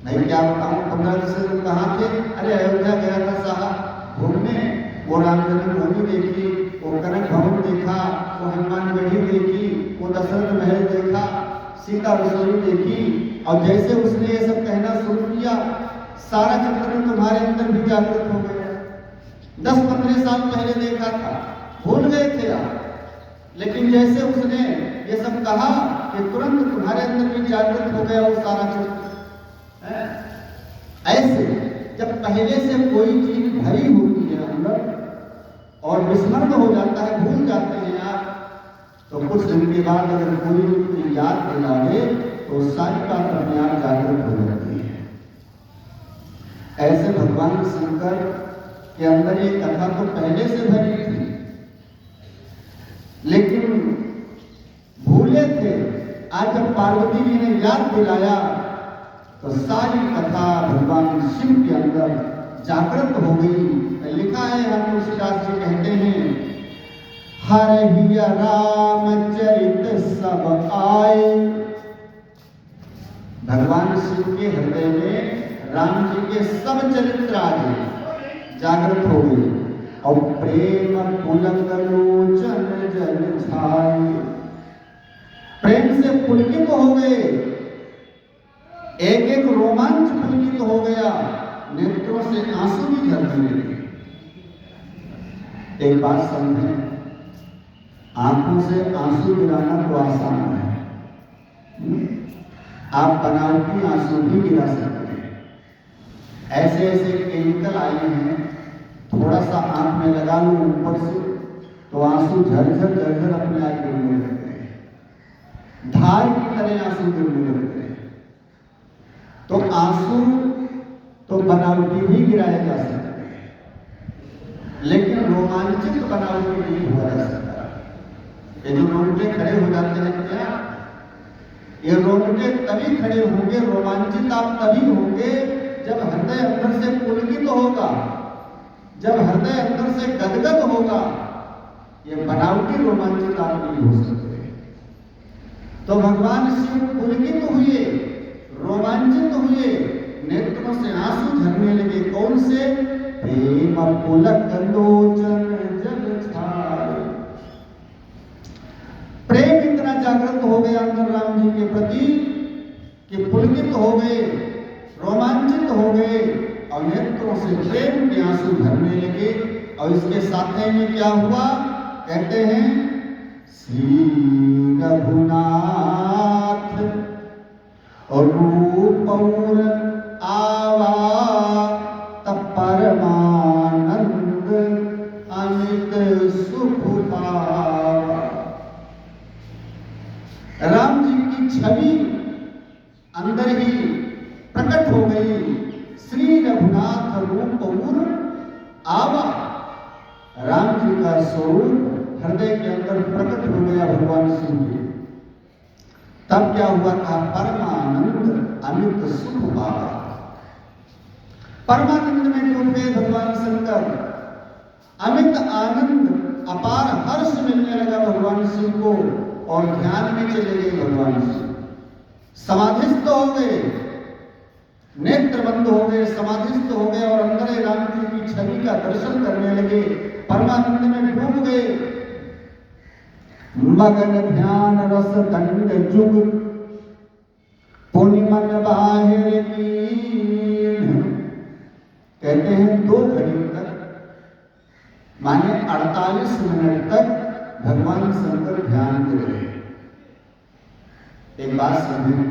नहीं क्या बताऊं 15 दिन कहाँ थे, अरे अयोध्या गया था साहब घूमने, वो राम जन्मभूमि देखी, वो कनक भवन देखा, वो हनुमान गढ़ी देखी, वो दशरथ महल देखा, सीता रसोई देखी। और जैसे उसने ये सब कहना शुरू किया, सारा चित्रण तुम्हारे अंदर भी जागृत हो गया। 10-15 साल पहले देखा था, भूल गए थे आप, लेकिन जैसे उसने ये सब कहा कि तुरंत तुम्हारे अंदर भी जागृत हो गया वो सारा चित्र। ऐसे जब पहले से कोई चीज भरी होती है अंदर और विस्मरण हो जाता है, भूल जाते हैं आप, तो कुछ दिन के बाद अगर कोई याद दिलावे तो सारी बात अपने आप जागृत हो जाती है। ऐसे भगवान शंकर के अंदर ये कथा तो पहले से भरी थी, लेकिन भूले थे। आज जब पार्वती जी ने याद दिलाया तो सारी कथा भगवान शिव के अंदर जागृत हो गई। लिखा है, हम तुलसीदास जी कहते हैं, हरहि रामचरित सब आए। भगवान शिव के हृदय में राम जी के सब चरित्र आ गए, जागृत हो गई। और प्रेम पुलक लोचन जल छाए, प्रेम से पुलकित हो गए, एक एक रोमांच पुलकित हो गया, नेत्रों से आंसू भी झरने लगे। एक बात समझे, आंखों से आंसू गिराना तो आसान है, आप बनावटी आंसू भी गिरा सकते हैं। ऐसे ऐसे केमिकल आए हैं, थोड़ा सा आंख में लगा लूं ऊपर से तो आंसू झरझर झरझर अपने आप गिरने लगते हैं, धार की तरह आंसू गिरने लगते हैं। तो आंसू तो बनावटी भी गिराए जा सकते हैं, लेकिन रोमांचित बनावटी नहीं हुआ जा सकता। ये जो रोंगटे खड़े हो जाते हैं क्या, ये रोंगटे तभी खड़े होंगे, रोमांचित आप तभी होंगे जब हृदय अंदर से पुलकित होगा, जब हृदय अंदर से गदगद होगा। ये बनावटी रोमांचित आप नहीं हो सकते। तो भगवान शिव पुलकित हुए, रोमांचित हुए, नेत्रों से आंसू झरने लगे। कौन से? प्रेम पुलक लोचन जल छाए। प्रेम इतना जागृत हो गया अंदर राम जी के प्रति कि पुलकित हो गए, रोमांचित हो गए और नेत्रों से प्रेम के आंसू झरने लगे। और इसके साथ में क्या हुआ? कहते हैं, श्री रघुनाथ और रूप आवा तब परमानंद अमित सुख पावा। राम जी की छवि अंदर ही प्रकट हो गई। श्री रघुनाथ रूप आवा, राम जी का स्वरूप हृदय के अंदर प्रकट हो गया भगवान शिव जी। तब क्या हुआ था? परमानंद अमित सुख पावा। परमानंद में डूब गए भगवान शंकर। अमित आनंद, अपार हर्ष मिलने लगा भगवान शिव को और ध्यान में चले गए भगवान शिव। समाधिस्थ हो गए, नेत्र बंद हो गए, समाधिस्थ हो गए और अंदर राम जी की छवि का दर्शन करने लगे। परमानंद में डूब गए। मगन ध्यान रस दंड जुग पुनि मन बाहिर कीन। कहते हैं 2 घड़ी तक, माने 48 मिनट तक भगवान शंकर ध्यान में रहे। एक बात समझें,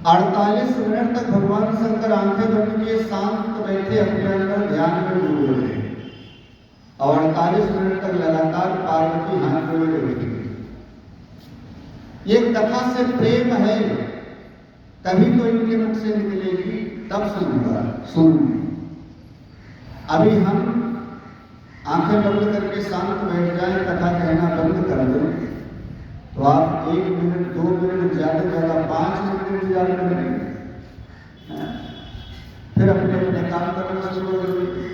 48 मिनट तक भगवान शंकर आंखें बंद किए शांत बैठे अपने अंदर ध्यान में डूबे रहे और 48 मिनट तक लगातार पार्वती हाथ जोड़े बैठी। ये कथा से प्रेम है, तभी तो इनके मुख से निकलेगी, तब सुनूंगा। सुन, अभी हम आंखें बंद करके शांत बैठ जाएं, कथा कहना बंद कर दें, तो आप 1 मिनट 2 मिनट ज्यादा से ज्यादा 5 मिनट इंतजार करेंगे, फिर अपने अपने काम करना शुरू कर देंगे।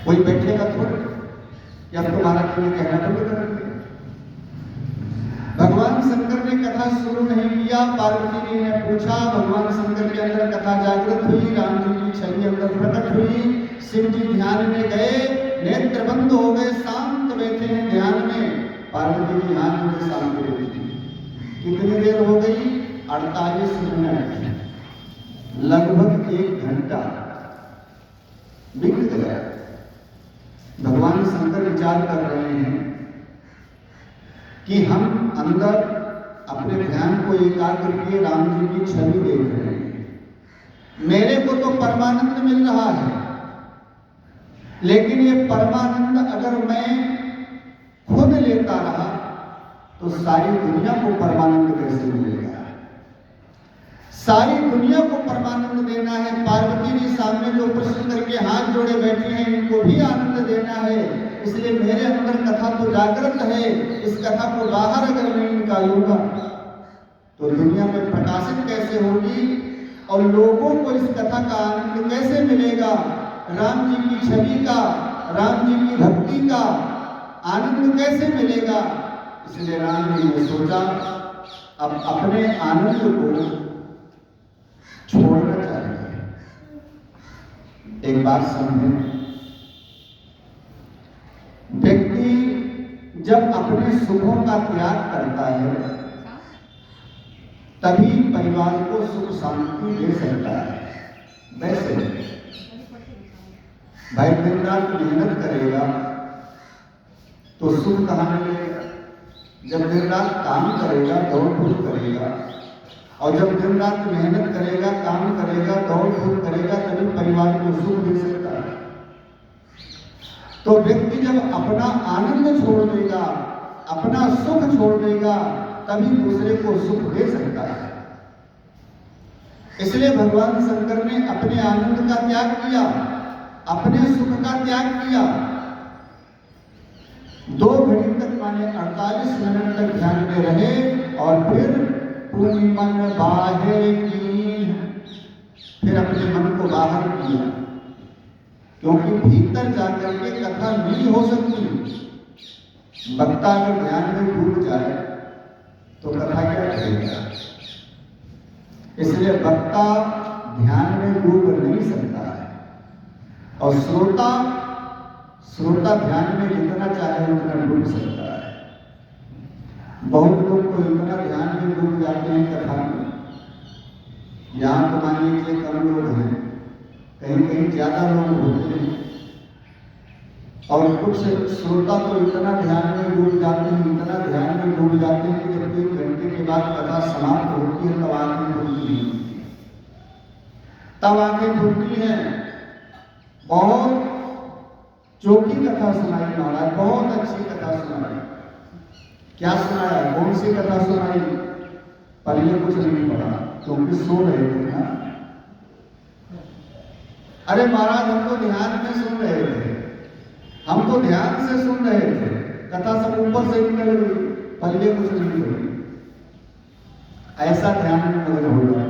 कोई बैठेगा थोड़ा, या तुम्हारा क्यों कहना बंद कर देंगे। भगवान शंकर ने कथा शुरू नहीं किया, पार्वती जी ने पूछा, भगवान शंकर के अंदर कथा जागृत हुई, राम जी की छवि अंदर प्रकट हुई, शिव जी ध्यान में गए, नेत्र बंद हो गए, शांत बैठे हैं ध्यान में। पार्वती जी हाथ में शांत हो गई। कितनी देर हो गई? 48 मिनट, लगभग 1 घंटा बीत गया। भगवान शंकर विचार कर रहे हैं कि हम अंदर अपने ध्यान को एकाग्र किए राम जी की छवि देख रहे हैं, मेरे को तो परमानंद मिल रहा है, लेकिन ये परमानंद अगर मैं खुद लेता रहा तो सारी दुनिया को परमानंद कैसे मिलेगा? सारी दुनिया को परमानंद देना है। पार्वती जी सामने जो प्रश्न करके हाथ जोड़े बैठी हैं, इनको भी आनंद देना है, इसलिए मेरे अंदर कथा तो जागृत है, इस कथा को बाहर अगर मैं निकालूंगा तो दुनिया में प्रकाशित कैसे होगी और लोगों को इस कथा का आनंद कैसे मिलेगा? राम जी की छवि का, राम जी की भक्ति का आनंद कैसे मिलेगा? इसलिए राम जी ने सोचा अब अपने आनंद को छोड़ना चाहिए। एक बात समझें, व्यक्ति जब अपने सुखों का त्याग करता है तभी परिवार को सुख शांति दे सकता है। वैसे भाई दिन रात मेहनत करेगा तो सुख कहाँ मिलेगा? जब दिन रात काम करेगा, दौड़ धूप करेगा, और जब दिन रात मेहनत करेगा, काम करेगा, दौड़ धूप करेगा, तभी परिवार को सुख दे सकता है। तो व्यक्ति जब अपना आनंद छोड़ देगा, अपना सुख छोड़ देगा, तभी दूसरे को सुख दे सकता है। इसलिए भगवान शंकर ने अपने आनंद का त्याग किया, अपने सुख का त्याग किया। 2 घड़ी तक माने 48 मिनट तक ध्यान में रहे और फिर पूर्ण मन बाहर की, फिर अपने मन को बाहर किया, क्योंकि भीतर जाकर के कथा नहीं हो सकती। वक्ता अगर ध्यान में डूब जाए तो कथा क्या करेगा? इसलिए वक्ता ध्यान में डूब नहीं सकता है, और श्रोता ध्यान में जितना चाहे उतना डूब सकता है। बहुत लोग तो इतना ध्यान में डूब जाते हैं कथा में, यहाँ तो मान लीजिए कम लोग हैं, कहीं कहीं ज्यादा लोग होते हैं, और कुछ श्रोता तो इतना ध्यान में डूब जाते हैं, इतना ध्यान में डूब जाते हैं कि जब 1 घंटे के बाद कथा समाप्त होती है तब आंखें खुलती हैं, तब आंखें खुलती हैं। बहुत चोखी कथा सुनाई महाराज, बहुत अच्छी कथा सुनाई। क्या सुनाया? कौन सी कथा सुनाई? पहले कुछ नहीं पढ़ा क्योंकि सो रहे थे ना। अरे महाराज हम तो ध्यान में सुन रहे थे, हम तो ध्यान से सुन रहे थे, कथा सब ऊपर से निकल गई, पहले कुछ नहीं पढ़ी। ऐसा ध्यान में मगन हो जाए,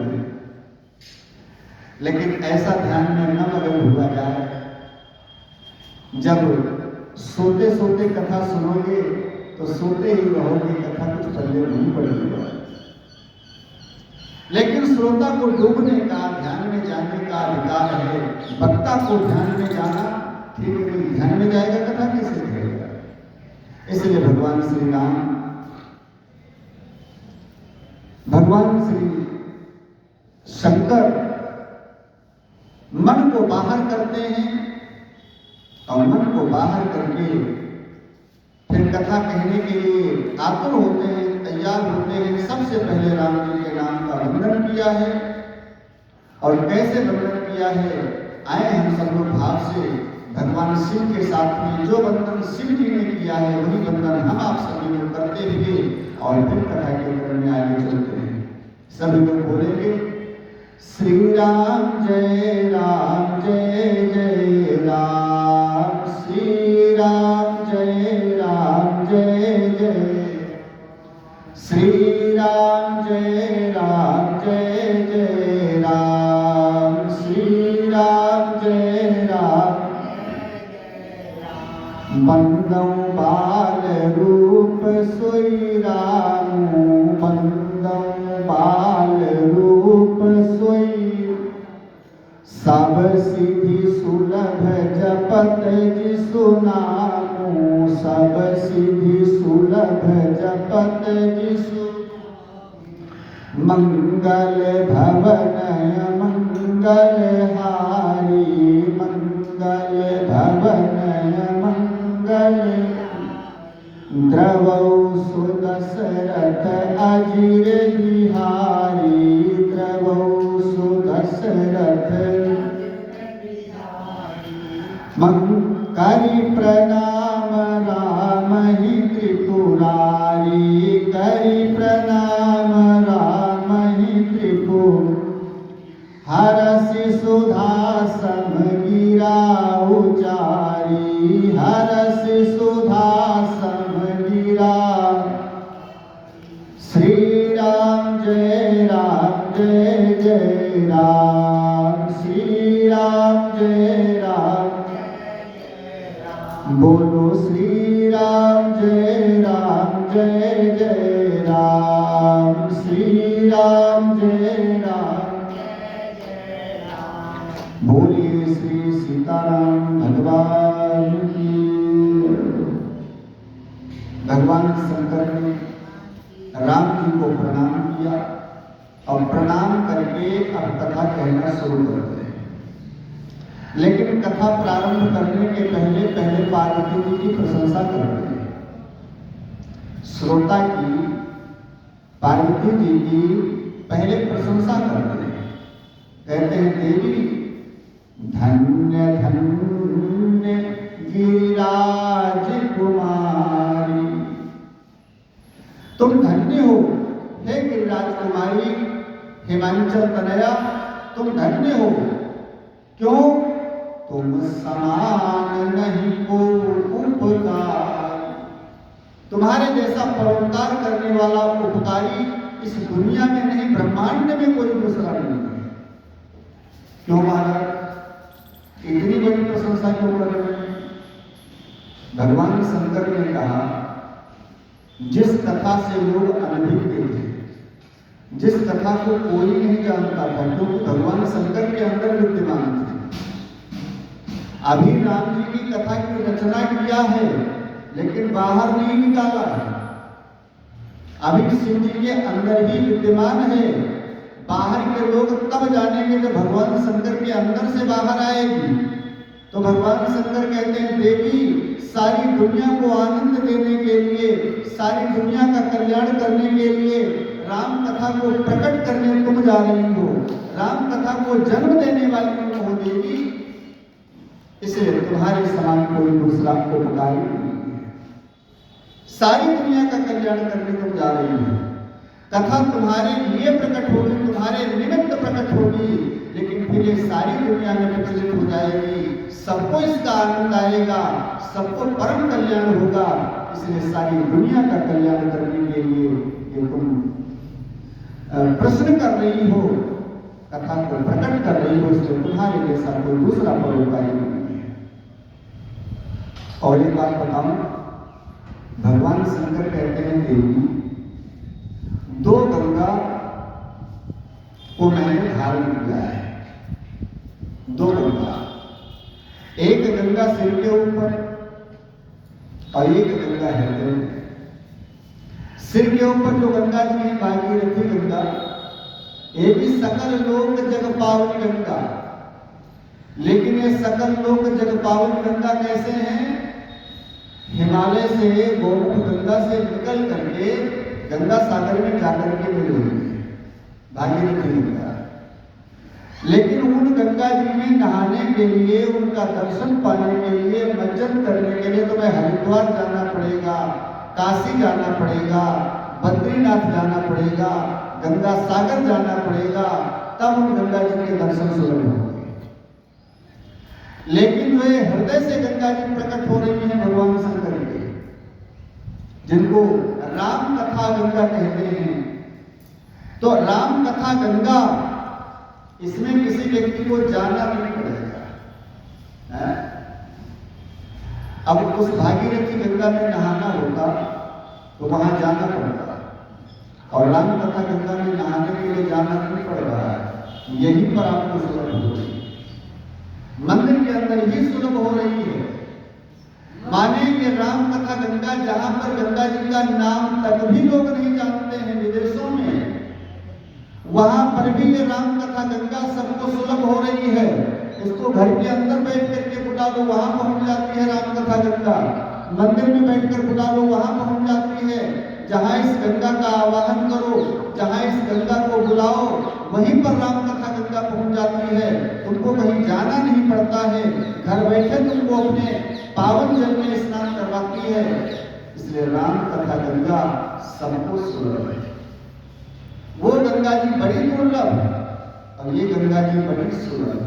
लेकिन ऐसा ध्यान में न मगन हुआ जाए। जब सोते सोते कथा सुनोगे तो सोते ही रहोगे, कथा कुछ पहले नहीं पड़ेगी। लेकिन श्रोता को डूबने का, ध्यान में जाने का अधिकार है। वक्ता को ध्यान में जाना ठीक है, कोई ध्यान में जाएगा कथा कैसे करेगा? इसलिए भगवान श्री राम, भगवान श्री शंकर मन को बाहर करते हैं, और मन को बाहर करके फिर कथा कहने के लिए आतुर होते हैं, तैयार होते हैं। सबसे पहले राम जी के नाम का वंदन किया है, और कैसे वंदन किया है आए हम सब लोग भाव से भगवान शिव के साथ में जो बंधन शिव जी ने किया है वही बंधन हम आप सभी लोग करते हुए और फिर कथा के क्रम में आगे चलते हैं। सभी लोग बोलेंगे श्री राम जय जय राम, श्री राम जय जय, श्री राम जय जय राम, श्री राम जय बंदौ बाल रूप सोई रामू, बंदौ बाल रूप सोई, सब सिद्धि सुलभ जपत जिसु नामू, सब सिद्धि सुलभ जपत जिसु, मंगल भवन मंगल हारी, मंगल भवन मंगल, द्रवौ सुदशरथ अजिर बिहारी, द्रवौ सुदशरथ करि प्रणाम राम ही त्रिपुरारी, करि प्रणाम राम ही त्रिपुर, हरसि सुधा सम गिरा उचारी, हरसि सुधा सम गिरा, श्री राम जय जय राम, श्री राम जय बोलो श्री राम जय जय राम, श्री राम जय बोलिए श्री सीताराम भगवान की। भगवान शंकर ने राम जी को प्रणाम किया और प्रणाम करके अब कथा कहना शुरू कर दिया। लेकिन कथा प्रारंभ करने के पहले पार्वती जी की प्रशंसा करते हैं। श्रोता की पार्वती जी की पहले प्रशंसा करते हैं, कहते हैं देवी धन्य धन्य गिरिराज कुमारी, तुम धन्य हो हे गिरिराज कुमारी, हिमांचल तनया तुम धन्य हो। क्यों? तुम समान नहीं को उपकार, तुम्हारे जैसा परोपकार करने वाला उपकारी इस दुनिया में नहीं, ब्रह्मांड में कोई दूसरा नहीं है। क्यों महाराज इतनी बड़ी प्रशंसा क्यों कर रहे हैं? भगवान शंकर ने कहा जिस कथा से लोग अनभिज्ञ थे, जिस कथा को कोई नहीं जानता था, क्योंकि भगवान शंकर के अंदर विद्यमान थे। अभी राम जी की कथा की रचना किया है लेकिन बाहर नहीं निकाला है। अभी शिव जी के अंदर ही विद्यमान है, बाहर के लोग तब जानेंगे जब भगवान शंकर के अंदर से बाहर आएगी। तो भगवान शंकर कहते हैं देवी सारी दुनिया को आनंद देने के लिए, सारी दुनिया का कल्याण करने के लिए राम कथा को प्रकट करने तुम जा रही हो, राम कथा को जन्म देने वाली तुम हो देवी, इसलिए तुम्हारे समान कोई दूसरा उपकारी नहीं है। सारी दुनिया का कल्याण करने तुम जा रही हो, कथा तुम्हारे लिए प्रकट होगी, तुम्हारे निमित्त प्रकट होगी, लेकिन फिर ये सारी दुनिया में प्रचलित हो जाएगी, सबको इसका आनंद आएगा, सबको परम कल्याण होगा। इसलिए सारी दुनिया का कल्याण करने के लिए ये तुम प्रश्न कर रही हो, कथा को प्रकट कर रही हो, इसलिए तुम्हारे जैसा कोई दूसरा परोपकारी नहीं है। और एक बात बताऊं, भगवान शंकर कहते हैं देवी दो गंगा को मैंने धारण किया है, दो गंगा, एक गंगा सिर के ऊपर और एक गंगा हृदय में। सिर के ऊपर जो गंगा जी है भागीरथी गंगा, ये भी सकल लोक जग पावनी गंगा। लेकिन ये सकल लोक जग पावनी गंगा कैसे हैं? हिमालय से गोमुख गंगा से निकल करके गंगा सागर में जाकर के मिल हुई है भागीरथी गंगा। लेकिन उन गंगा जी में नहाने के लिए, उनका दर्शन पाने के लिए, मंजन करने के लिए तुम्हें हरिद्वार जाना पड़ेगा, काशी जाना पड़ेगा, बद्रीनाथ जाना पड़ेगा, गंगा सागर जाना पड़ेगा, तब उन गंगा जी के दर्शन सुलभ होंगे। लेकिन जो ये हृदय से गंगा जी प्रकट हो रही है भगवान शंकर के, जिनको राम कथा गंगा कहते हैं, तो राम कथा गंगा, इसमें किसी व्यक्ति को जाना नहीं पड़ेगा है? अब उस भागीरथी गंगा में नहाना होगा तो वहां जाना पड़ता, और राम कथा गंगा में नहाने के लिए जाना नहीं पड़ रहा है। यहीं पर आपको सुलभ हो रही है, मंदिर के अंदर ही सुलभ हो रही है। माने कि राम कथा गंगा, जहां पर गंगा जी का नाम तक भी लोग नहीं जानते हैं विदेशों में, वहां पर भी ये राम कथा गंगा सबको सुलभ हो रही है। इसको घर के अंदर बैठ करके बुला लो, वहां पहुंच जाती है राम कथा गंगा। मंदिर में बैठकर बुला लो, वहां पहुंच जाती है। जहां इस गंगा का आवाहन करो, जहां इस गंगा को बुलाओ, वहीं पर राम कथा गंगा पहुंच जाती है। तुमको कहीं जाना नहीं पड़ता है, घर बैठे तुमको अपने पावन जल में स्नान करवाती है। इसलिए राम कथा गंगा सबको सुलभ है। वो गंगा जी बड़ी दुर्लभ और ये गंगा जी बड़ी सुलभ।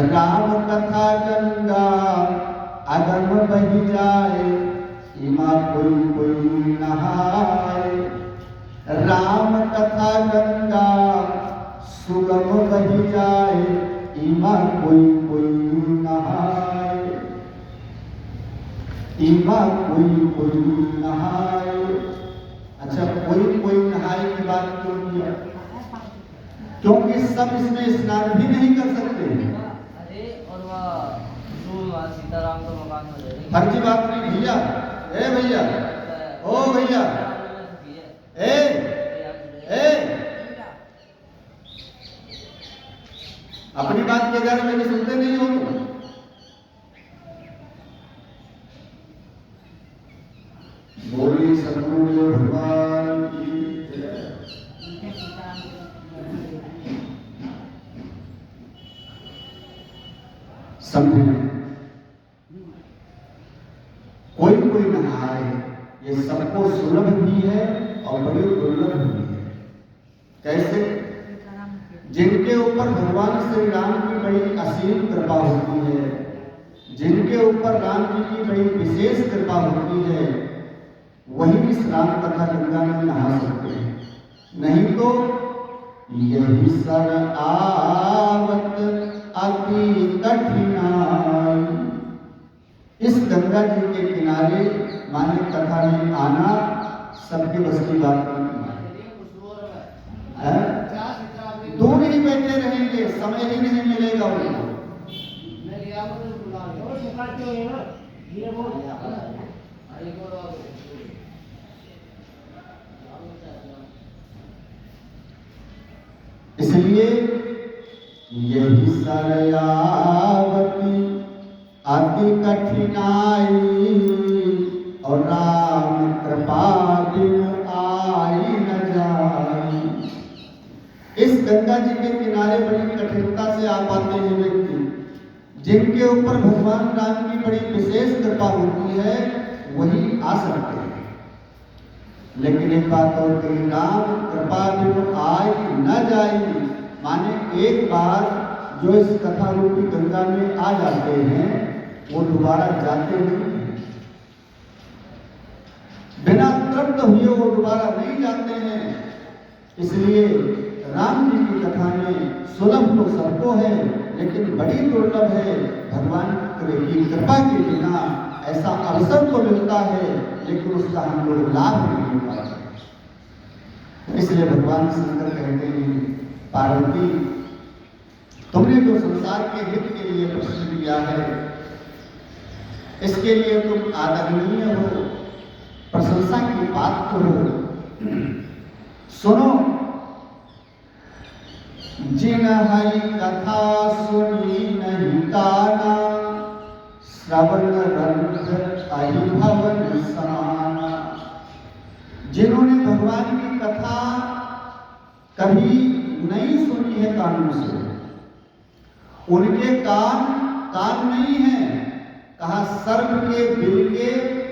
राम कथा गंगा अगम बही जाए, इमा कोई कोई नहाए। राम कथा गंगा सुगम बही जाए, इमा कोई कोई नहाए। इमा कोई कोई नहाए। अच्छा, कोई कोई नहाए की बात क्यों किया? क्योंकि सब इसमें स्नान भी नहीं कर सकते। अरे और वह सीताराम का मकान हो जाएगा। फर्जी बात नहीं भैया। ए भैया, ओ भैया, ए ए अपनी बात के बारे में सुनते नहीं हो तुम। बोलिए सतगुरु भगवान की जय। समझे? कोई कोई नहाए, ये सबको सुलभ भी है और बड़ी दुर्लभ भी है। कैसे? जिनके ऊपर भगवान श्री राम की बड़ी असीम कृपा होती है, जिनके ऊपर राम जी की बड़ी विशेष कृपा होती है, वही इस राम कथा गंगा में नहा सकते हैं। नहीं तो यही सर आवत अति कठिनाई। इस गंगा जी के किनारे माने कथा में आना सबके बस की बात नहीं है। दूर ही बैठे रहेंगे, समय ही नहीं मिलेगा उनको। इसलिए यही सरयावती अति कठिनाई, और राम कृपा बिन आई न जाई। इस गंगा जी के किनारे बड़ी कठिनता से आ पाते हैं व्यक्ति। जिनके ऊपर भगवान राम की बड़ी विशेष कृपा होती है, वही आ सकते हैं। लेकिन एक बात और कही, राम कृपा बिन आई न जाई, माने एक बार जो इस कथा रूपी गंगा में आ जाते हैं, वो दोबारा जाते नहीं हैं। बिना तृप्त हुए वो दोबारा नहीं जाते हैं। इसलिए राम जी की कथा में सुलभ तो सबको है, लेकिन बड़ी दुर्लभ है। भगवान की कृपा के बिना ऐसा अवसर तो मिलता है, लेकिन उसका हम लोग लाभ नहीं पाते। इसलिए भगवान शंकर कहते हैं, पार्वती तुमने जो संसार के हित के लिए प्रश्न किया है, इसके लिए तुम आदरणीय हो, प्रशंसा की पात्र हो। सुनो, जिन हरि कथा सुनी नहीं काना, श्रवण रंग अहि भवन समाना। जिन्होंने भगवान की कथा कभी नहीं सुनी है कानों से। उनके कान नहीं है, कहा सर्प के बिल के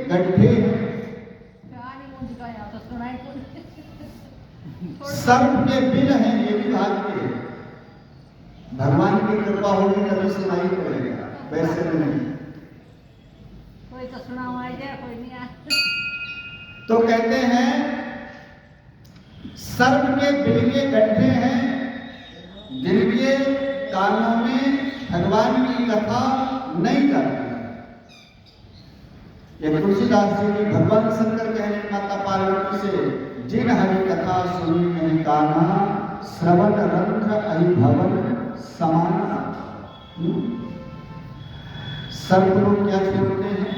गड्ढे हैं। सर्प के बिल हैं, ये भी भाग्य है। भगवान की कृपा होगी तभी सुनाई पड़ेगा, वैसे नहीं। कोई तो सुनावाई जाए, कोई नहीं आए। तो कहते हैं सर्प के बिल के गड्ढे हैं, जिनके कानों में भगवान की कथा नहीं जाती। ये तुलसीदास जी की भगवान शंकर कह रहे माता पार्वती से, जिन हरि कथा सुनी नहीं काना, श्रवण रंध्र अहिभवन समाना। सर्प लोग क्या छोड़ते हैं?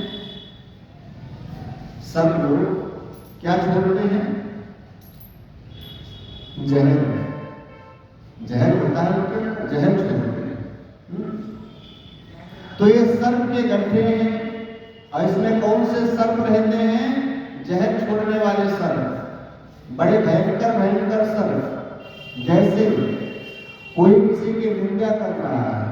सर्प लोग क्या छोड़ते हैं? जहर। जहर होता है उनके, जहर छोड़ते हैं। तो ये सर्प के गड्ढे हैं, और इसमें कौन से सर्प रहते हैं? जहर छोड़ने वाले सर्प, बड़े भयंकर भयंकर सर्प। जैसे कोई किसी की निंदा कर रहा है,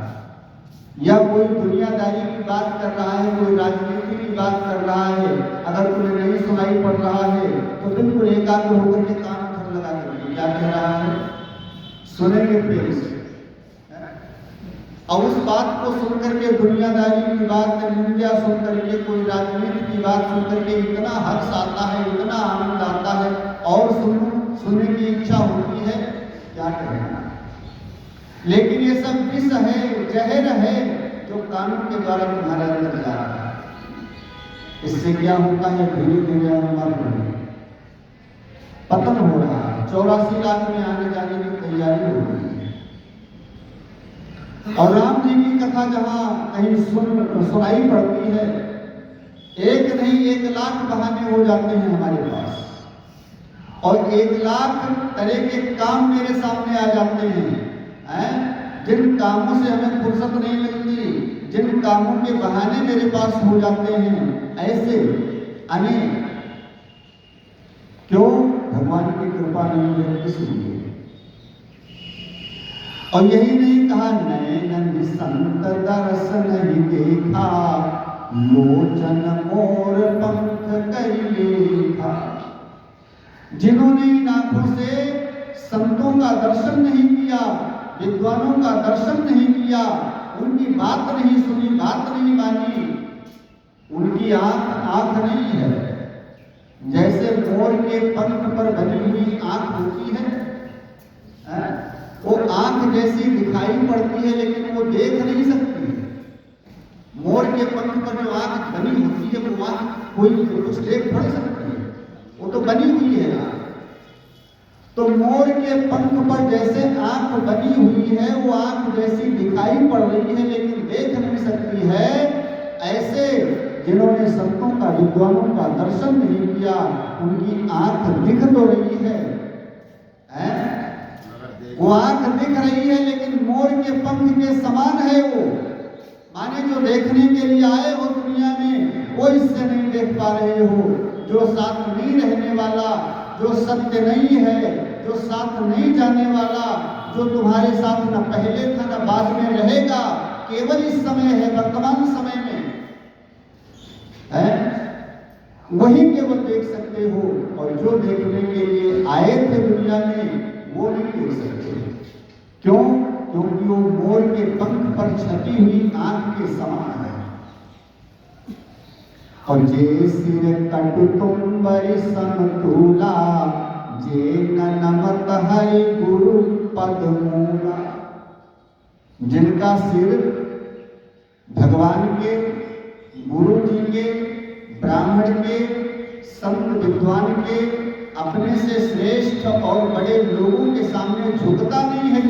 या कोई दुनियादारी की बात कर रहा है, कोई राजनीति की बात कर रहा है, अगर तुम्हें नहीं सुनाई पड़ रहा है तो बिल्कुल एकाग्र होकर के कान पर लगा करके क्या कह रहा है सुनेंगे प्रेम से। और उस बात को सुनकर के, दुनियादारी की बात, निंदा सुन करके, कोई राजनीति की बात सुन करके इतना हर्ष आता है, इतना आनंद आता है, और सुनने की इच्छा होती है, क्या कहना। लेकिन ये सब विष है, जहर है, जो कानून के द्वारा तुम्हारे अंदर जा रहा है। इससे क्या होता है? धीरे धीरे अनुमान पतन हो रहा है। 84 लाख में आने जाने की तैयारी हो रही है। और राम जी की कथा जहां कहीं सुनाई पड़ती है, एक नहीं 1 लाख बहाने हो जाते हैं हमारे पास, और 1 लाख तरह के काम मेरे सामने आ जाते हैं, जिन कामों से हमें फुर्सत नहीं मिलती, जिन कामों के बहाने मेरे पास हो जाते हैं, ऐसे अनेक। क्यों? भगवान की कृपा नहीं है, इसलिए। और यही नहीं कहा, नैन संत दरस नहीं देखा, लोचन मोर पंख करी लेखा। जिन्होंने इन आंखों से संतों का दर्शन नहीं किया, विद्वानों का दर्शन नहीं किया, उनकी बात नहीं सुनी, बात नहीं मानी, उनकी आंख नहीं है। जैसे मोर के पंख पर बनी हुई आंख होती है, वो आंख जैसी दिखाई पड़ती है, लेकिन वो देख नहीं सकती। मोर के पंख पर जो आंख बनी होती है, वो आंख कोई कुछ देख थोड़ी सकती है, वो तो बनी हुई है आंख। तो मोर के पंख पर जैसे आंख बनी हुई है, वो आंख जैसी दिखाई पड़ रही है, लेकिन देख नहीं सकती है, ऐसे जिन्होंने संतों का, विद्वानों का दर्शन नहीं किया, उनकी आंख दिख तो रही है, वो आंख दिख रही है, लेकिन मोर के पंख के समान है वो। माने जो देखने के लिए आए हो दुनिया में, वो इससे नहीं देख पा रहे हो। जो साथ नहीं रहने वाला, जो सत्य नहीं है, जो साथ नहीं जाने वाला, जो तुम्हारे साथ न पहले था न बाद में रहेगा, केवल इस समय है, वर्तमान समय में है, वही केवल देख सकते हो। और जो देखने के लिए आए थे दुनिया में, वो नहीं देख सकते। क्यों? क्योंकि वो मोर के पंख पर छपी हुई आंख के समान है। और जे सिर कटु तुम बरि समतूला, जे नमत हरि गुरु पद मूला। जिनका सिर भगवान के, गुरु जी के, ब्राह्मण के, संत विद्वान के, अपने से श्रेष्ठ और बड़े लोगों के सामने झुकता नहीं है,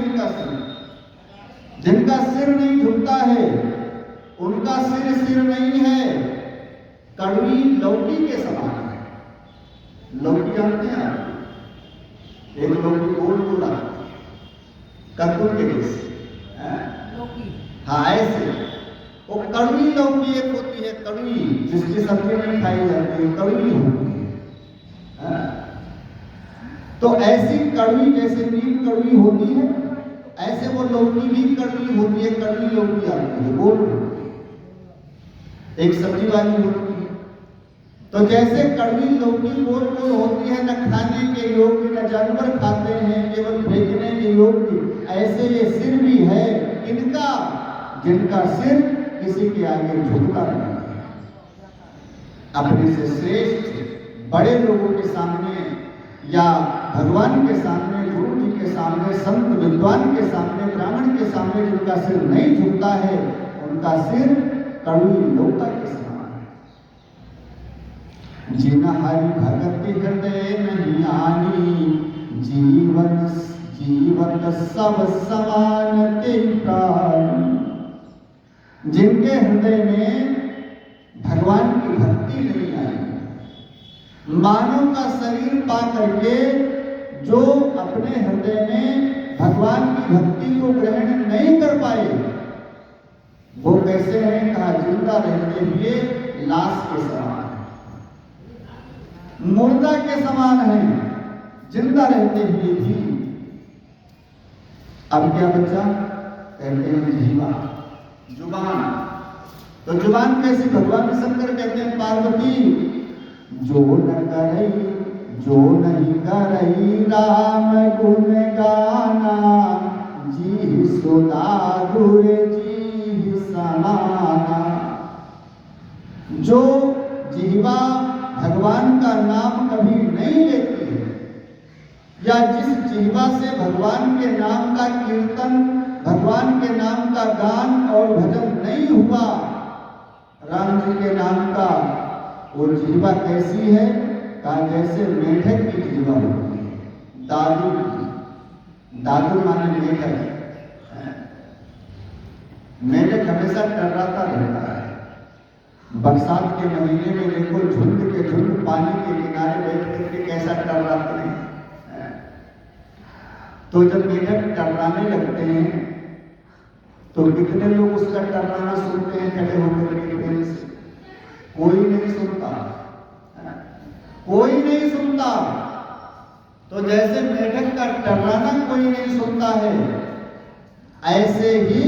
जिनका सिर नहीं झुकता है, उनका सिर नहीं है, कड़वी लौकी के समान है। लौकी जानते हैं आप? एक लौकी गोल गोला कद्दू के जैसे, हाँ ऐसे। वो कड़वी लौकी एक होती है, कड़वी, जिसकी सब्जी नहीं खाई जाती है, कड़वी होती है। तो ऐसी कड़वी जैसे नीम कड़वी होती है, ऐसे वो लौकी भी कड़वी होती है, कड़वी लौकी आती है, गोल एक सब्जी वाली होती है। तो जैसे कड़वी लौकी गोल गोल होती है, न खाने के योग्य, न जानवर खाते हैं, केवल फेंकने के योग्य, ऐसे ये सिर भी है इनका, जिनका सिर किसी के आगे झुकता नहीं। अपने से श्रेष्ठ बड़े लोगों के सामने या भगवान के सामने, गुरु जी के सामने, संत विद्वान के सामने, ब्राह्मण के सामने जिनका सिर नहीं झुकता है, उनका सिर कड़वी लौका के समान है। जिन हरि भगति हृदय नहीं आनी, जीवन सब समान ते प्राण। जिनके हृदय में भगवान की भक्ति नहीं आई, मानव का शरीर पा करके जो अपने हृदय में भगवान की भक्ति को ग्रहण नहीं कर पाए, वो कैसे हैं? कहा जिंदा रहते हुए लाश के समान है, मुर्दा के समान है, जिंदा रहते हुए भी। अब क्या बचा? कहते हैं जीवा, जुबान। तो जुबान कैसी? भगवान शंकर कहते हैं पार्वती जो न करई, जो नहीं करई राम गुण गाना, जी सुदागुर जी समाना। जो जीवा भगवान का नाम कभी नहीं लेती है, या जिस जीवा से भगवान के नाम का कीर्तन, भगवान के नाम का गान और भजन नहीं हुआ, राम जी के नाम का, वो जीवा कैसी है? कहा जैसे मेढक की जीवा होती है, दादू, दादू माने मेढक। मेढक हमेशा टर्राता रहता है। बरसात के महीने में देखो झुंड के झुंड पानी के किनारे बैठ करके कैसा टर्राते हैं। तो जब मेढक टर्राने लगते हैं तो कितने लोग उसका टर्राना सुनते हैं खड़े होकर के पेड़ से? कोई नहीं सुनता, कोई नहीं सुनता। तो जैसे मेढक का टर्राना कोई नहीं सुनता है, ऐसे ही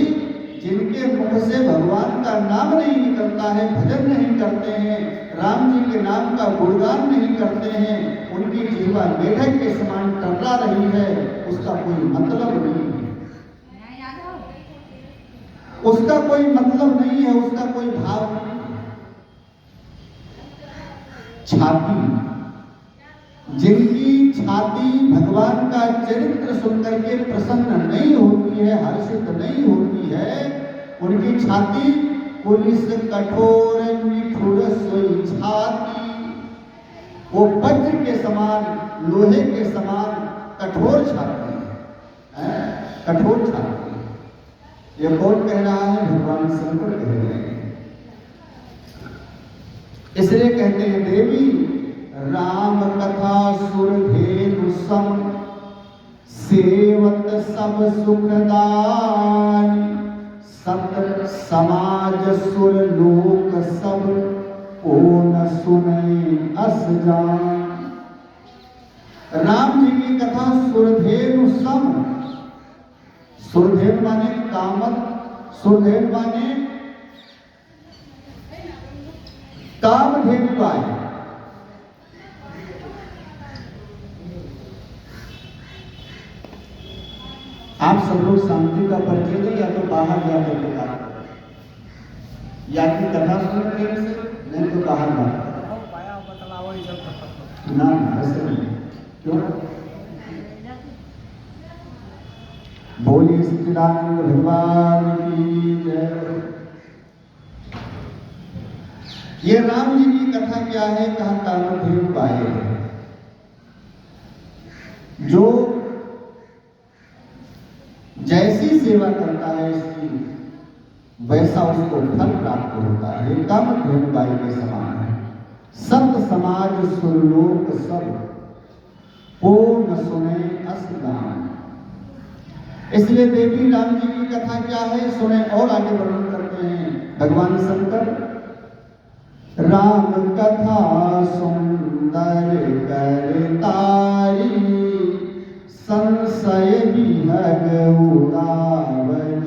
जिनके मुख से भगवान का नाम नहीं निकलता है, भजन नहीं करते हैं, राम जी के नाम का गुणगान नहीं करते हैं, उनकी जीवा मेढक के समान टर्रा रही है, उसका कोई मतलब नहीं है, उसका कोई मतलब नहीं है, उसका कोई भाव नहीं है। छाती, जिनकी छाती भगवान का चरित्र सुनकर के प्रसन्न नहीं होती है, हर्षित नहीं होती है, उनकी छाती पुलिस कठोर निठुर सोई छाती, वो वज्र के समान, लोहे के समान कठोर छाती है, कठोर छाती। ये कौन कह रहा है? भगवान शंकर कह रहे हैं। इसलिए कहते हैं देवी राम कथा सुरधेनु सम, सेवत सब सुखदान, सत समाज सुर लोक सब, को न सुने अस जान। राम जी की कथा सुरधेनु सम, सुरधेनु माने कामत, सुरधेनु माने कामधेनु आए। आप सब लोग शांति का परिचय दो, या तो बाहर जाकर के बात करो, या कि कथा सुन रहे से, नहीं तो बाहर बात करो। ना ऐसे नहीं, क्यों? बोलिए सच्चिदानंद भगवान की जय। ये राम जी की कथा क्या है? कहा कामधेनु आए, जो जैसी सेवा करता है इसकी, वैसा उसको फल प्राप्त होता है। कामधेनु बाई के समान है। सत समाज सुरलोक सब, को न सुने अस गान। इसलिए देवी राम जी की कथा क्या है सुने, और आगे वर्णन करते हैं भगवान शंकर। राम कथा सुंदर कर तारी, संशय विहग उड़ावनिहारी।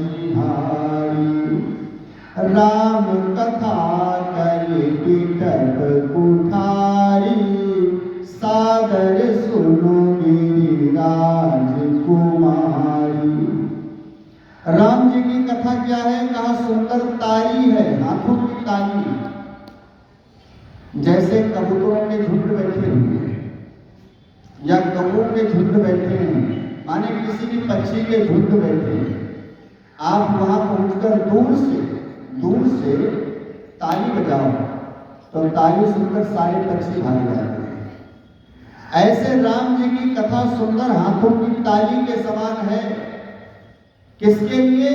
राम कथा करे बिटप कुठारी। सादर सुनो मेरी राजकुमारी। राम जी की कथा क्या है? कहा सुंदर तारी है, हाथों की ताली। जैसे कबूतरों के झुंड बैठे हुए हैं या कौओं के झुंड बैठे हैं, माने किसी भी पक्षी के झुंड बैठे हैं, आप वहां पहुंचकर दूर से ताली बजाओ तो ताली सुनकर सारे पक्षी भाग जाते हैं। ऐसे राम जी की कथा सुंदर हाथों की ताली के समान है। किसके लिए?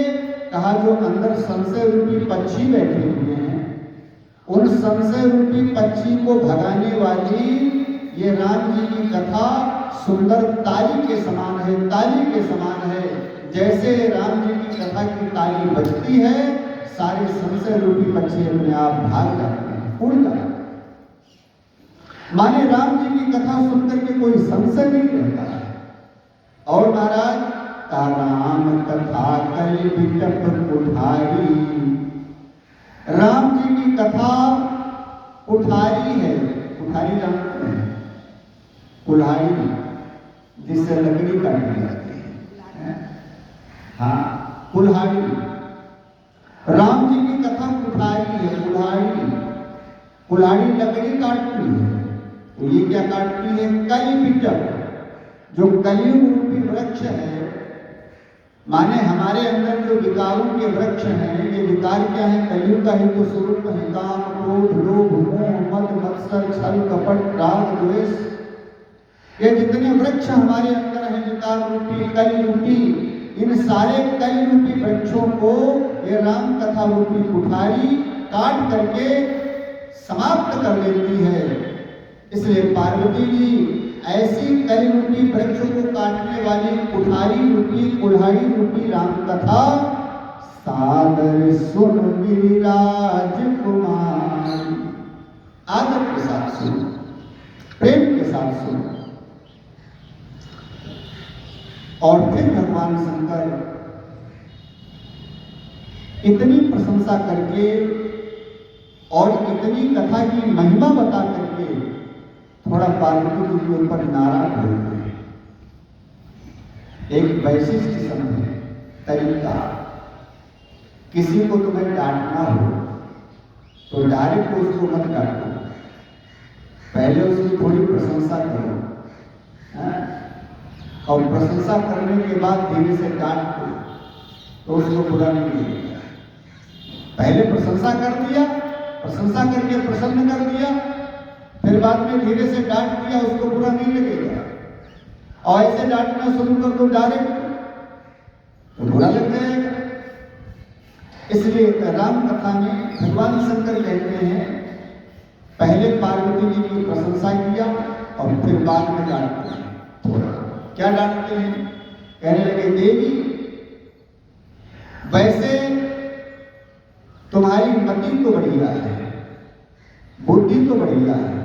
कहा जो अंदर संशय रूपी पक्षी बैठे हुए हैं, उन संशय रूपी पक्षी को भगाने वाली ये राम जी की कथा सुंदर ताली के समान है, ताली के समान है। जैसे राम जी की कथा की ताली बजती है, सारे संशय रूपी पक्षी अपने आप भाग जाते हैं, उड़ जाते हैं। माने राम जी की कथा सुनकर के कोई संशय नहीं रहता है। और महाराज का राम कथा कल बिटप कुठारी। राम जी की कथा कुठारी है। कुठारी जानते हैं? कुल्हाड़ी जिससे लकड़ी काटी जाती है। हाँ, कुल्हाड़ी। राम जी की कथा कुठारी है, कुल्हाड़ी। कुल्हाड़ी लकड़ी काटती है, तो ये क्या काटती है? कली बिटप, जो कलियुग रूपी वृक्ष है। माने हमारे अंदर जो विकारों के वृक्ष हैं, ये विकार क्या है? कलियुग का ही तो स्वरूप है। काम, क्रोध, लोभ, मोह, मद, मत्सर, छल, कपट, राग, द्वेष, ये जितने वृक्ष हमारे अंदर हैं, विकार रूपी, कलि रूपी, इन सारे कलि रूपी वृक्षों को ये राम कथा रूपी कुठारी काट करके समाप्त कर देती है। इसलिए पार्वती जी ऐसी कलि रूपी वृक्ष को काटने वाली कुठारी रूपी, कुल्हाड़ी रूपी राम कथा सादर सुन मेरी राजकुमारी। आदर के साथ सुनो, प्रेम के साथ सुनो। और फिर भगवान शंकर इतनी प्रशंसा करके और इतनी कथा की महिमा बता करके थोड़ा पार्वती जी के ऊपर नाराज हो गए। एक वैशिष्ट समय तरीका, किसी को तुम्हें डांटना हो तो डायरेक्ट उसको मत डांटो, पहले उसकी थोड़ी प्रशंसा करो, और प्रशंसा करने के बाद धीरे से डांट दो तो उसको बुरा नहीं लगेगा। पहले प्रशंसा कर दिया, प्रशंसा करके प्रसन्न कर दिया, फिर बाद में धीरे से डांट दिया, उसको बुरा नहीं लगेगा। और ऐसे डांटना शुरू कर दो डायरेक्ट तो बुरा लग जाएगा। इसलिए राम कथा में भगवान शंकर कहते हैं पहले पार्वती जी की प्रशंसा किया और फिर बाद में डांटते हैं। थोड़ा क्या डांटते हैं? कहने लगे देवी वैसे तुम्हारी मति तो बढ़िया है, बुद्धि तो बढ़िया है,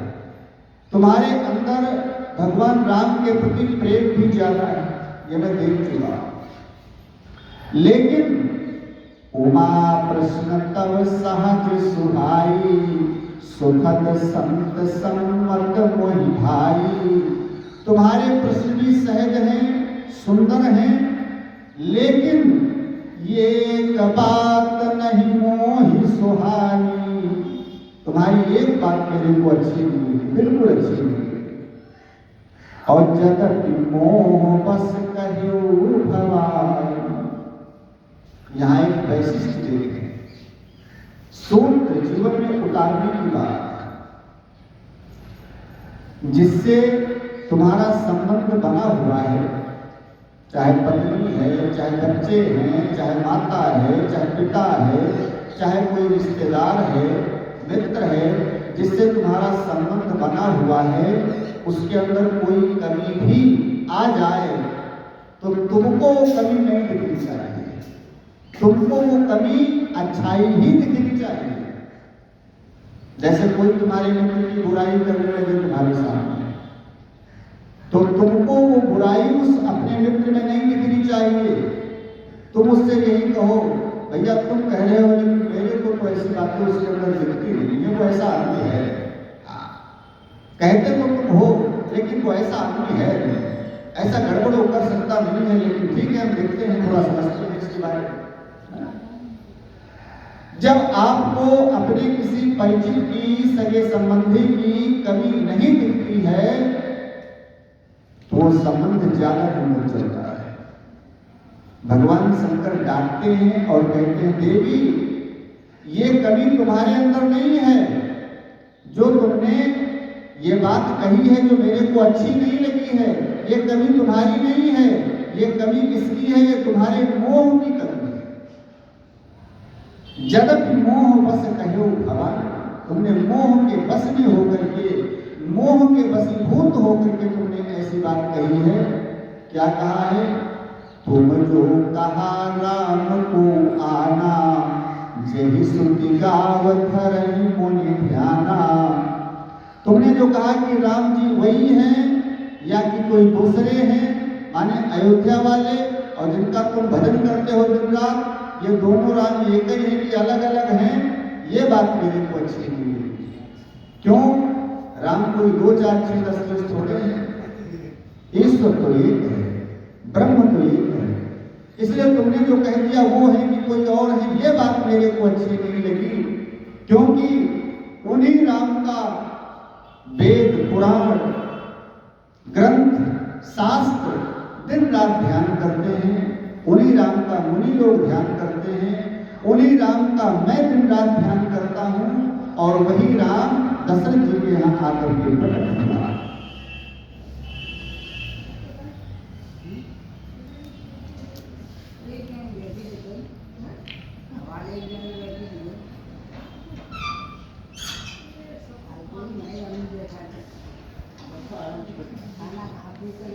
तुम्हारे अंदर भगवान राम के प्रति प्रेम भी ज्यादा है, ये मैं देख चुका। लेकिन उमा प्रश्न तव सहज सुहाई, सुखद संत सम्मत मोहि भाई। तुम्हारे प्रश्न भी सहज हैं, सुंदर हैं, लेकिन ये एक बात नहीं मोहि सुहानी। तुम्हारी एक बात मेरे को अच्छी नहीं लगी, बिल्कुल अच्छी नहीं लगी। और जगति मोह बस कहियो भवाई। यहाँ एक वैशिष्ट देखें, सूत्र जीवन में उतारने की बात, जिससे तुम्हारा संबंध बना हुआ है, चाहे पत्नी है, चाहे बच्चे हैं, चाहे माता है, चाहे पिता है, चाहे कोई रिश्तेदार है, मित्र है, जिससे तुम्हारा संबंध बना हुआ है, उसके अंदर कोई कमी भी आ जाए तो तुमको वो कमी नहीं दिखनी चाहिए, तुमको वो कमी अच्छाई ही दिखनी चाहिए। जैसे कोई तुम्हारे मित्र की बुराई करने लगे तुम्हारे सामने, तो तुमको वो बुराई उस अपने मित्र में नहीं दिखनी चाहिए। तुम उससे यही कहो, भैया तुम कह रहे हो लेकिन मेरे को तो ऐसी बातें उसके अंदर दिखती नहीं है, वो ऐसा आदमी है। कहते तो तुम हो लेकिन वो ऐसा आदमी है, ऐसा गड़बड़ हो कर सकता नहीं है, लेकिन ठीक है हम देखते हैं, थोड़ा समझते हैं इसके बारे में। जब आपको अपने किसी परिचित की, सगे संबंधी की कमी नहीं दिखती है तो वो संबंध ज्यादा दिन तक चलता है। भगवान शंकर डांटते हैं और कहते हैं, देवी ये कमी तुम्हारे अंदर नहीं है, जो तुमने ये बात कही है जो मेरे को अच्छी नहीं लगी है, ये कमी तुम्हारी नहीं है, ये कमी किसकी है? ये तुम्हारे मोह की कमी है। जदपि मोह बस कहो भवान, तुमने मोह के बस में होकर के, मोह के वशीभूत होकर के तुमने ऐसी बात कही है। क्या कहा है? तुम जो कहा राम को आना, जही श्रुति गावत रही मुनि ध्याना। तुमने जो कहा कि राम जी वही हैं या कि कोई दूसरे हैं, माने अयोध्या वाले और जिनका तुम भजन करते हो दिन रात, ये दोनों राम एक ही हैं कि अलग अलग हैं, ये बात मेरे को अच्छी नहीं लगी। क्यों? राम कोई 2 4 6 10 थोड़े हैं, ईश्वर तो एक है, ब्रह्म तो एक है। इसलिए तुमने जो कह दिया वो है कि कोई और है, ये बात मेरे को अच्छी नहीं लगी। क्योंकि उन्हीं राम का वेद पुराण ग्रंथ शास्त्र दिन रात ध्यान करते हैं, उन्हीं राम का मुनि लोग ध्यान करते हैं, उन्हीं राम का मैं दिन रात ध्यान करता हूं, और वही राम दशरथ जी के यहाँ आकर के प्रकट हुआ। खाना खा पी कर